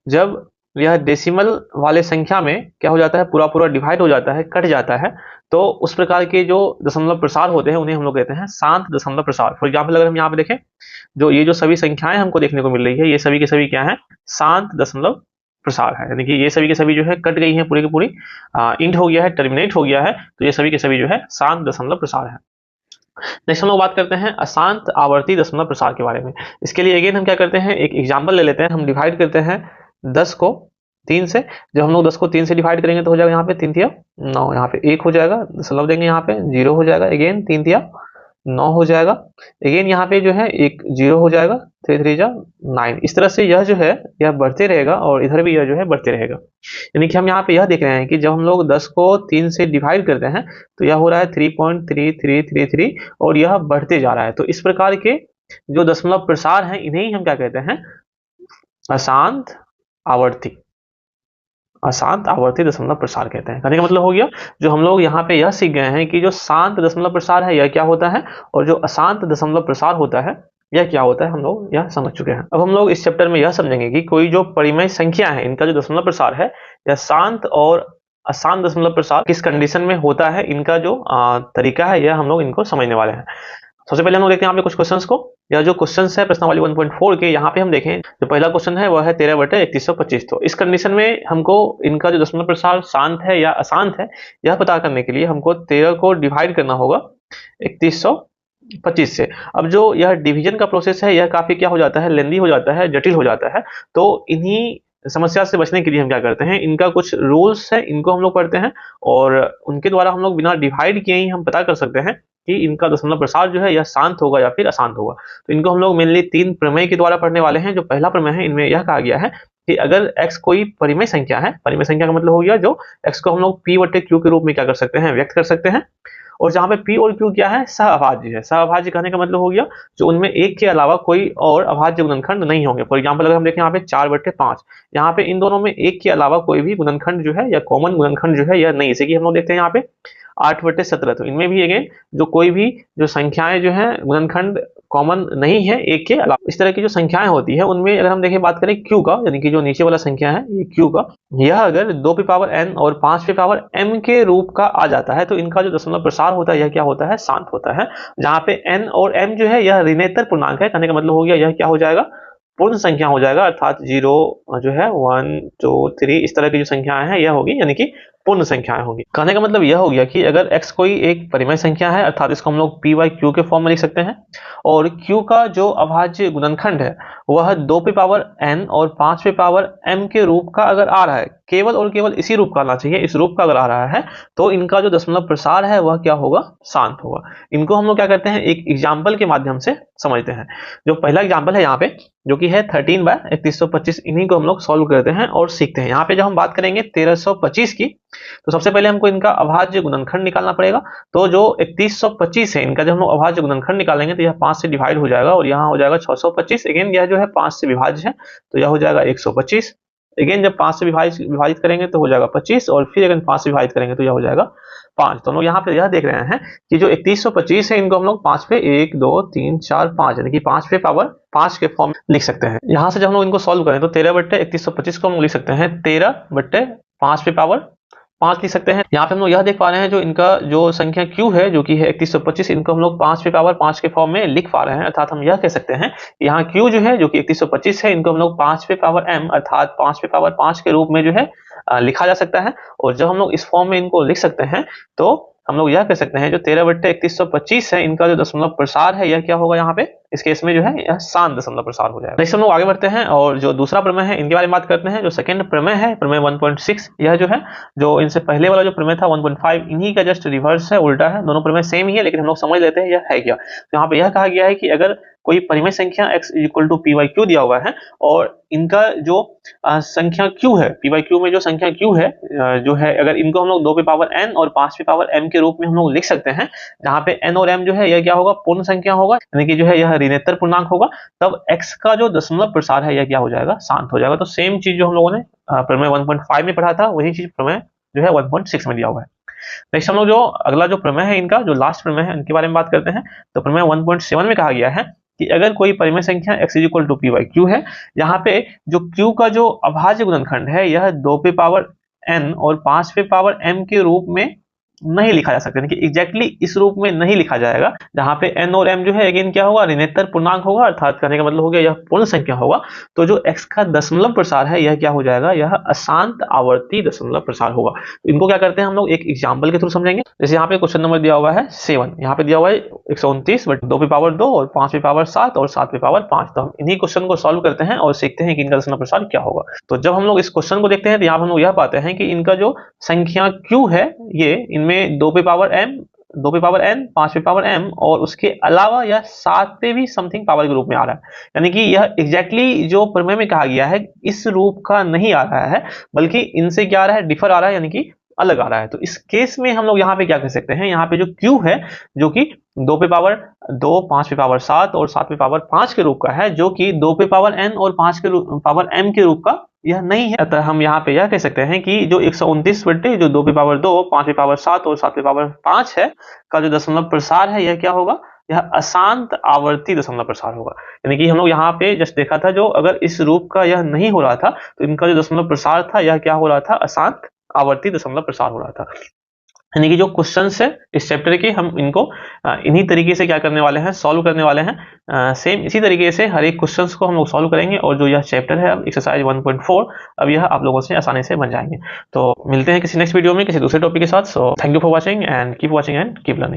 जब यह डेसिमल वाले संख्या में क्या हो जाता है, पूरा पूरा डिवाइड हो जाता है, कट जाता है, तो उस प्रकार के जो दशमलव प्रसार होते हैं उन्हें हम लोग कहते हैं शांत दशमलव प्रसार। फॉर एग्जाम्पल अगर हम यहाँ पे देखें, जो सभी संख्याएं हमको देखने को मिल रही है ये सभी के सभी क्या है, शांत दशमलव प्रसार है। यानी कि ये सभी के सभी जो है कट गई है, पूरी की पूरी इंड हो गया है, टर्मिनेट हो गया है, तो ये सभी के सभी जो है शांत दशमलव प्रसार है। नेक्स्ट हम लोग बात करते हैं अशांत आवर्ती दशमलव प्रसार के बारे में। इसके लिए अगेन हम क्या करते हैं, एक एग्जांपल ले लेते हैं। हम डिवाइड करते हैं 10 को 3 से। जब हम लोग 10 को 3 से डिवाइड करेंगे तो हो जाएगा यहाँ पे 3 तिया 9, यहाँ पे 1 हो जाएगा, दशमलव देंगे यहाँ पे 0 हो जाएगा, अगेन 3 तिया 9 हो जाएगा, अगेन यहाँ पे जो है एक 0 हो जाएगा, 3 3 जा 9। इस तरह से यह जो है यह बढ़ते रहेगा और इधर भी यह जो है बढ़ते रहेगा। यानी कि हम यहाँ पे यह देख रहे हैं कि जब हम लोग 10 को 3 से डिवाइड करते हैं तो यह हो रहा है 3.3333 और यह बढ़ते जा रहा है। तो इस प्रकार के जो दशमलव प्रसार हैं इन्हें ही हम क्या कहते हैं, अशांत आवर्ती, अशांत आवर्ती दशमलव प्रसार कहते हैं। कहने का मतलब हो गया जो हम लोग यहाँ पे यह सीख गए हैं कि जो शांत दशमलव प्रसार है यह क्या होता है और जो अशांत दशमलव प्रसार होता है यह क्या होता है, हम लोग यह समझ चुके हैं। अब हम लोग इस चैप्टर में यह समझेंगे कि कोई जो परिमेय संख्या है इनका जो दशमलव प्रसार है यह शांत और अशांत दशमलव प्रसार किस कंडीशन में होता है, इनका जो तरीका है यह हम लोग इनको समझने वाले हैं। सबसे पहले हम लोग देखते हैं यहाँ पे कुछ क्वेश्चंस को। यह जो क्वेश्चंस है प्रश्नावली 1.4 के, यहाँ पे हम देखें जो पहला क्वेश्चन है वह है 13/3125। तो इस कंडीशन में हमको इनका जो दशमलव प्रसार शांत है या अशांत है यह पता करने के लिए हमको 13 को डिवाइड करना होगा 3125 से। अब जो यह डिवीजन का प्रोसेस है यह काफी क्या हो जाता है, लेंदी हो जाता है, जटिल हो जाता है। तो इन्हीं समस्या से बचने के लिए हम क्या करते हैं, इनका कुछ रूल्स है इनको हम लोग पढ़ते हैं और उनके द्वारा हम लोग बिना डिवाइड किए ही हम पता कर सकते हैं कि इनका दशमलव प्रसार जो है यह शांत होगा या फिर अशांत होगा। तो इनको हम लोग मेनली 3 प्रमेय के द्वारा पढ़ने वाले हैं। जो पहला प्रमेय है इनमें यह कहा गया है कि अगर x कोई परिमेय संख्या है, परिमेय संख्या का मतलब हो गया जो x को हम लोग p/q के रूप में क्या कर सकते हैं, व्यक्त कर सकते हैं। और जहाँ पे p और q क्या है, सहअभाज्य है। सहअभाज्य कहने का मतलब हो गया जो उनमें एक के अलावा कोई और अभाज्य गुणनखंड नहीं होंगे। फॉर एग्जाम्पल अगर हम देखें यहाँ पे 4/5, यहाँ पे इन दोनों में एक के अलावा कोई भी गुणनखंड जो है या कॉमन गुणनखंड जो है यह नहीं। जैसे कि हम लोग देखते हैं यहाँ पे 8/17, तो इनमें भी अगेन जो कोई भी जो संख्याएं जो है गुणनखंड कॉमन नहीं है एक के अलावा। इस तरह की जो संख्याएं होती है उनमें अगर हम देखें बात करें q का, यानी कि जो नीचे वाला संख्या है ये q का, यह अगर 2n और 5m के रूप का आ जाता है तो इनका जो दशमलव प्रसार होता है यह क्या होता है, शांत होता है। जहाँ पे n और m जो है यह ऋणेतर पूर्णांक है। कहने का मतलब हो गया यह क्या हो जाएगा, पूर्ण संख्या हो जाएगा, अर्थात 0 जो है 1 2 3 इस तरह की जो संख्याएं हैं यह होगी, यानी कि पूर्ण संख्याएं होंगी। कहने का मतलब यह हो गया कि अगर x कोई एक परिमेय संख्या है अर्थात इसको हम लोग p/q के फॉर्म में लिख सकते हैं और q का जो अभाज्य गुणनखंड है वह 2n और 5m के रूप का अगर आ रहा है, केवल और केवल इसी रूप का आना चाहिए, इस रूप का अगर आ रहा है तो इनका जो दशमलव प्रसार है वह क्या होगा, शांत होगा। इनको हम लोग क्या करते हैं, एक एग्जाम्पल के माध्यम से समझते हैं। जो पहला एग्जाम्पल है यहाँ पे जो कि है 13/3125, इन्हीं को हम लोग सॉल्व करते हैं और सीखते हैं। यहाँ पे जब हम बात करेंगे 1325 की तो सबसे पहले हमको इनका अभाज्य गुणनखंड निकालना पड़ेगा। तो जो 3125 है इनका जब हम लोग अभाज्य गुणनखंड निकालेंगे तो यह 5 से डिवाइड हो जाएगा और यहाँ हो जाएगा 625। अगेन यह जो है 5 से विभाज्य है तो यह हो जाएगा 125। अगेन जब 5 से विभाजित करेंगे तो हो जाएगा 25 और फिर अगर 5 से विभाजित करेंगे तो यह हो जाएगा 5। तो हम लोग यहाँ पे यह देख रहे हैं कि जो 3125 है इनको हम लोग 5 पे 1 2 3 4 5 यानी कि 5 पे पावर 5 के फॉर्म लिख सकते हैं। यहाँ से जब हम लोग इनको सॉल्व करें तो 13/3125 को हम लिख सकते हैं 13/5 पे पावर 5 लिख सकते हैं। यहाँ पे हम लोग यह देख पा रहे हैं जो इनका जो संख्या q है जो कि है 3125, इनको हम लोग 5 पे पावर 5 के फॉर्म में लिख पा रहे हैं। अर्थात हम यह कह सकते हैं यहाँ q जो है जो कि 3125 है इनको हम लोग 5 पे पावर m अर्थात 5 पे पावर 5 के रूप में जो है लिखा जा सकता है। और जब हम लोग इस फॉर्म में इनको लिख सकते हैं तो हम लोग यह कह सकते हैं जो 13/3125 है इनका जो दशमलव प्रसार है यह क्या होगा, यहाँ पे इस केस में जो है यह शांत दशमलव प्रसार हो जाएगा। नेक्स्ट हम लोग आगे बढ़ते हैं और जो दूसरा प्रमेय है इनके बारे में बात करते हैं। जो सेकंड प्रमेय है, प्रमेय 1.6, यह जो है जो इनसे पहले वाला जो प्रमेय था 1.5, इन्हीं का जस्ट रिवर्स है, उल्टा है। दोनों प्रमेय सेम ही है, लेकिन हम लोग समझ लेते हैं यह है क्या। तो यहाँ पे यह कहा गया है कि अगर कोई परिमेय संख्या x इक्वल टू p/q दिया हुआ है और इनका जो संख्या q है, p/q में जो संख्या q है जो है, अगर इनको हम लोग 2 पे पावर n और 5 पे पावर m के रूप में हम लोग लिख सकते हैं, जहाँ पे n और m जो है यह क्या होगा, पूर्ण संख्या होगा, यानी कि जो है यह ऋणात्मक पूर्णांक होगा, तब x का जो दशमलव प्रसार है यह क्या हो जाएगा, शांत हो जाएगा। तो सेम चीज जो हम लोगों ने प्रमेय 1.5 में पढ़ा था, वही चीज प्रमेय जो है 1.6 में दिया हुआ है। नेक्स्ट हम लोग जो अगला जो प्रमेय है इनका, जो लास्ट प्रमेय है, इनके बारे में बात करते हैं। तो प्रमेय 1.7 में कहा गया है कि अगर कोई परिमेय संख्या x इक्वल टू p/q है, यहाँ पे जो q का जो अभाज्य गुणनखंड है यह 2 पे पावर n और 5 पे पावर m के रूप में नहीं लिखा जा सकता, यानी कि एग्जैक्टली इस रूप में नहीं लिखा जाएगा, जहां पे n और m जो है अगेन क्या होगा, ऋणात्मक पूर्णांक होगा, अर्थात कहने का मतलब हो गया यह पूर्ण संख्या होगा। तो जो x का दशमलव प्रसार है यह क्या हो जाएगा, यह अशांत आवर्ती दशमलव प्रसार होगा। तो इनको क्या करते हैं हम लोग एक एग्जांपल के थ्रू समझेंगे। जैसे यहाँ पे क्वेश्चन नंबर दिया हुआ है 7, यहाँ पे दिया हुआ है 129 बट 2 पे पावर 2 और 5 पे पावर 7 और 7 पे पावर 5। तो हम इन्हीं क्वेश्चन को सॉल्व करते हैं और सीखते हैं कि इनका दशमलव प्रसार क्या होगा। तो जब हम लोग इस क्वेश्चन को देखते हैं तो यहाँ हम लोग यह पाते हैं कि इनका जो संख्या q है ये इनमें 2 पे पावर m, 2 पे पावर n, 5 पे पावर m और उसके अलावा यह 7 पे भी समथिंग पावर के रूप में आ रहा है, यानी कि यह एग्जैक्टली जो प्रमेय में कहा गया है इस रूप का नहीं आ रहा है, बल्कि इनसे क्या आ रहा है, डिफर आ रहा है, यानी कि अलग आ रहा है। तो इस केस में हम लोग यहाँ पे क्या कर सकते हैं, यहाँ पे जो q है जो कि 2 पे पावर 2, 5 पे पावर 7 और 7 पे पावर 5 के रूप का है, जो कि 2 पे पावर n और 5 के पावर m के रूप का यह नहीं है। अतः हम यहाँ पे यह कह सकते हैं कि जो 129 बटे जो 2 पे पावर 2, 5 पे पावर 7 और 7 पे पावर 5 है का जो दशमलव प्रसार है यह क्या होगा, यह अशांत आवर्ती दशमलव प्रसार होगा। यानी कि हम लोग यहाँ पे जस्ट देखा था, जो अगर इस रूप का यह नहीं हो रहा था तो इनका जो दशमलव प्रसार था यह क्या हो रहा था, अशांत आवर्ती दशमलव प्रसार हो रहा था। यानी कि जो क्वेश्चंस है इस चैप्टर के, हम इनको इन्हीं तरीके से क्या करने वाले हैं, सॉल्व करने वाले हैं। सेम इसी तरीके से हर एक क्वेश्चंस को हम लोग सॉल्व करेंगे और जो यह चैप्टर है एक्सरसाइज 1.4 अब यह आप लोगों से आसानी से बन जाएंगे। तो मिलते हैं किसी नेक्स्ट वीडियो में किसी दूसरे टॉपिक के साथ। So thank you for watching and keep watching and keep learning.